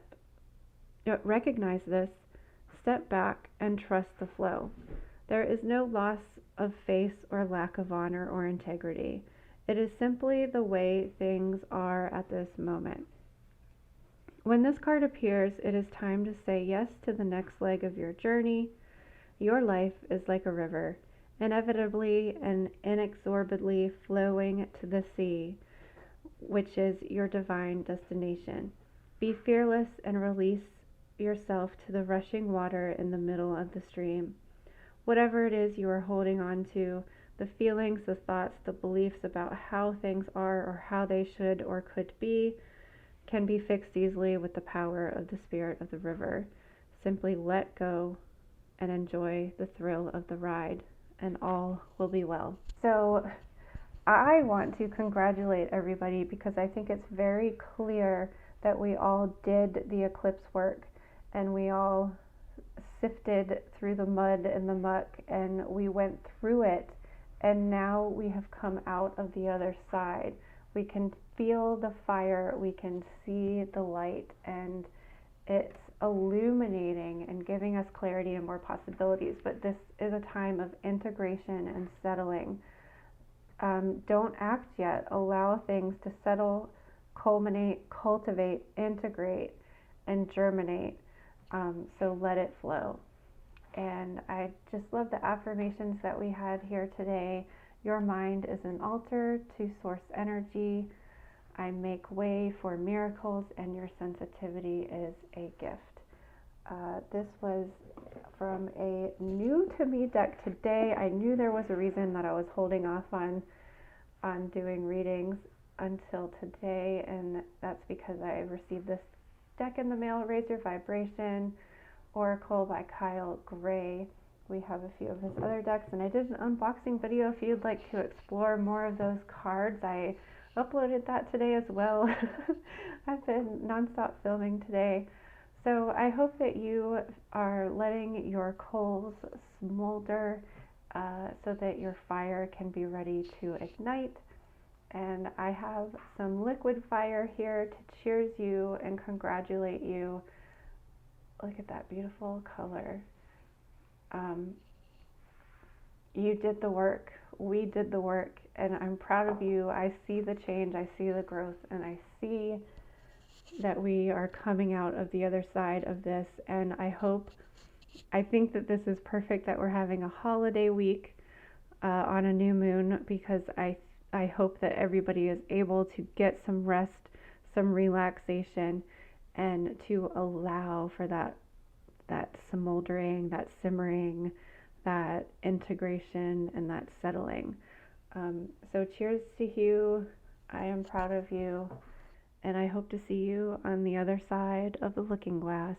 back, and trust the flow. There is no loss of face or lack of honor or integrity. It is simply the way things are at this moment. When this card appears, it is time to say yes to the next leg of your journey. Your life is like a river, inevitably and inexorably flowing to the sea, which is your divine destination. Be fearless and release yourself to the rushing water in the middle of the stream. Whatever it is you are holding on to, the feelings, the thoughts, the beliefs about how things are or how they should or could be, can be fixed easily with the power of the spirit of the river. Simply let go and enjoy the thrill of the ride, and all will be well. So I want to congratulate everybody because I think it's very clear that we all did the eclipse work and we all sifted through the mud and the muck and we went through it, and now we have come out of the other side. We can feel the fire, we can see the light, and it's illuminating and giving us clarity and more possibilities. But this is a time of integration and settling. Don't act yet. Allow things to settle, culminate, cultivate, integrate, and germinate. So let it flow. And I just love the affirmations that we had here today. Your mind is an altar to source energy. I make way for miracles, and your sensitivity is a gift. This was from a new to me deck today. I knew there was a reason that I was holding off on doing readings until today, and that's because I received this deck in the mail, Raise Your Vibration, Oracle by Kyle Gray. We have a few of his other decks, and I did an unboxing video if you'd like to explore more of those cards. I uploaded that today as well. I've been nonstop filming today. So I hope that you are letting your coals smolder so that your fire can be ready to ignite. And I have some liquid fire here to cheers you and congratulate you. Look at that beautiful color. You did the work. We did the work, and I'm proud of you. I see the change, I see the growth, and I see that we are coming out of the other side of this. And I think that this is perfect that we're having a holiday week on a new moon, because I hope that everybody is able to get some rest, some relaxation, and to allow for that smoldering, that simmering, that integration, and that settling. So cheers to you. I am proud of you, and I hope to see you on the other side of the looking glass.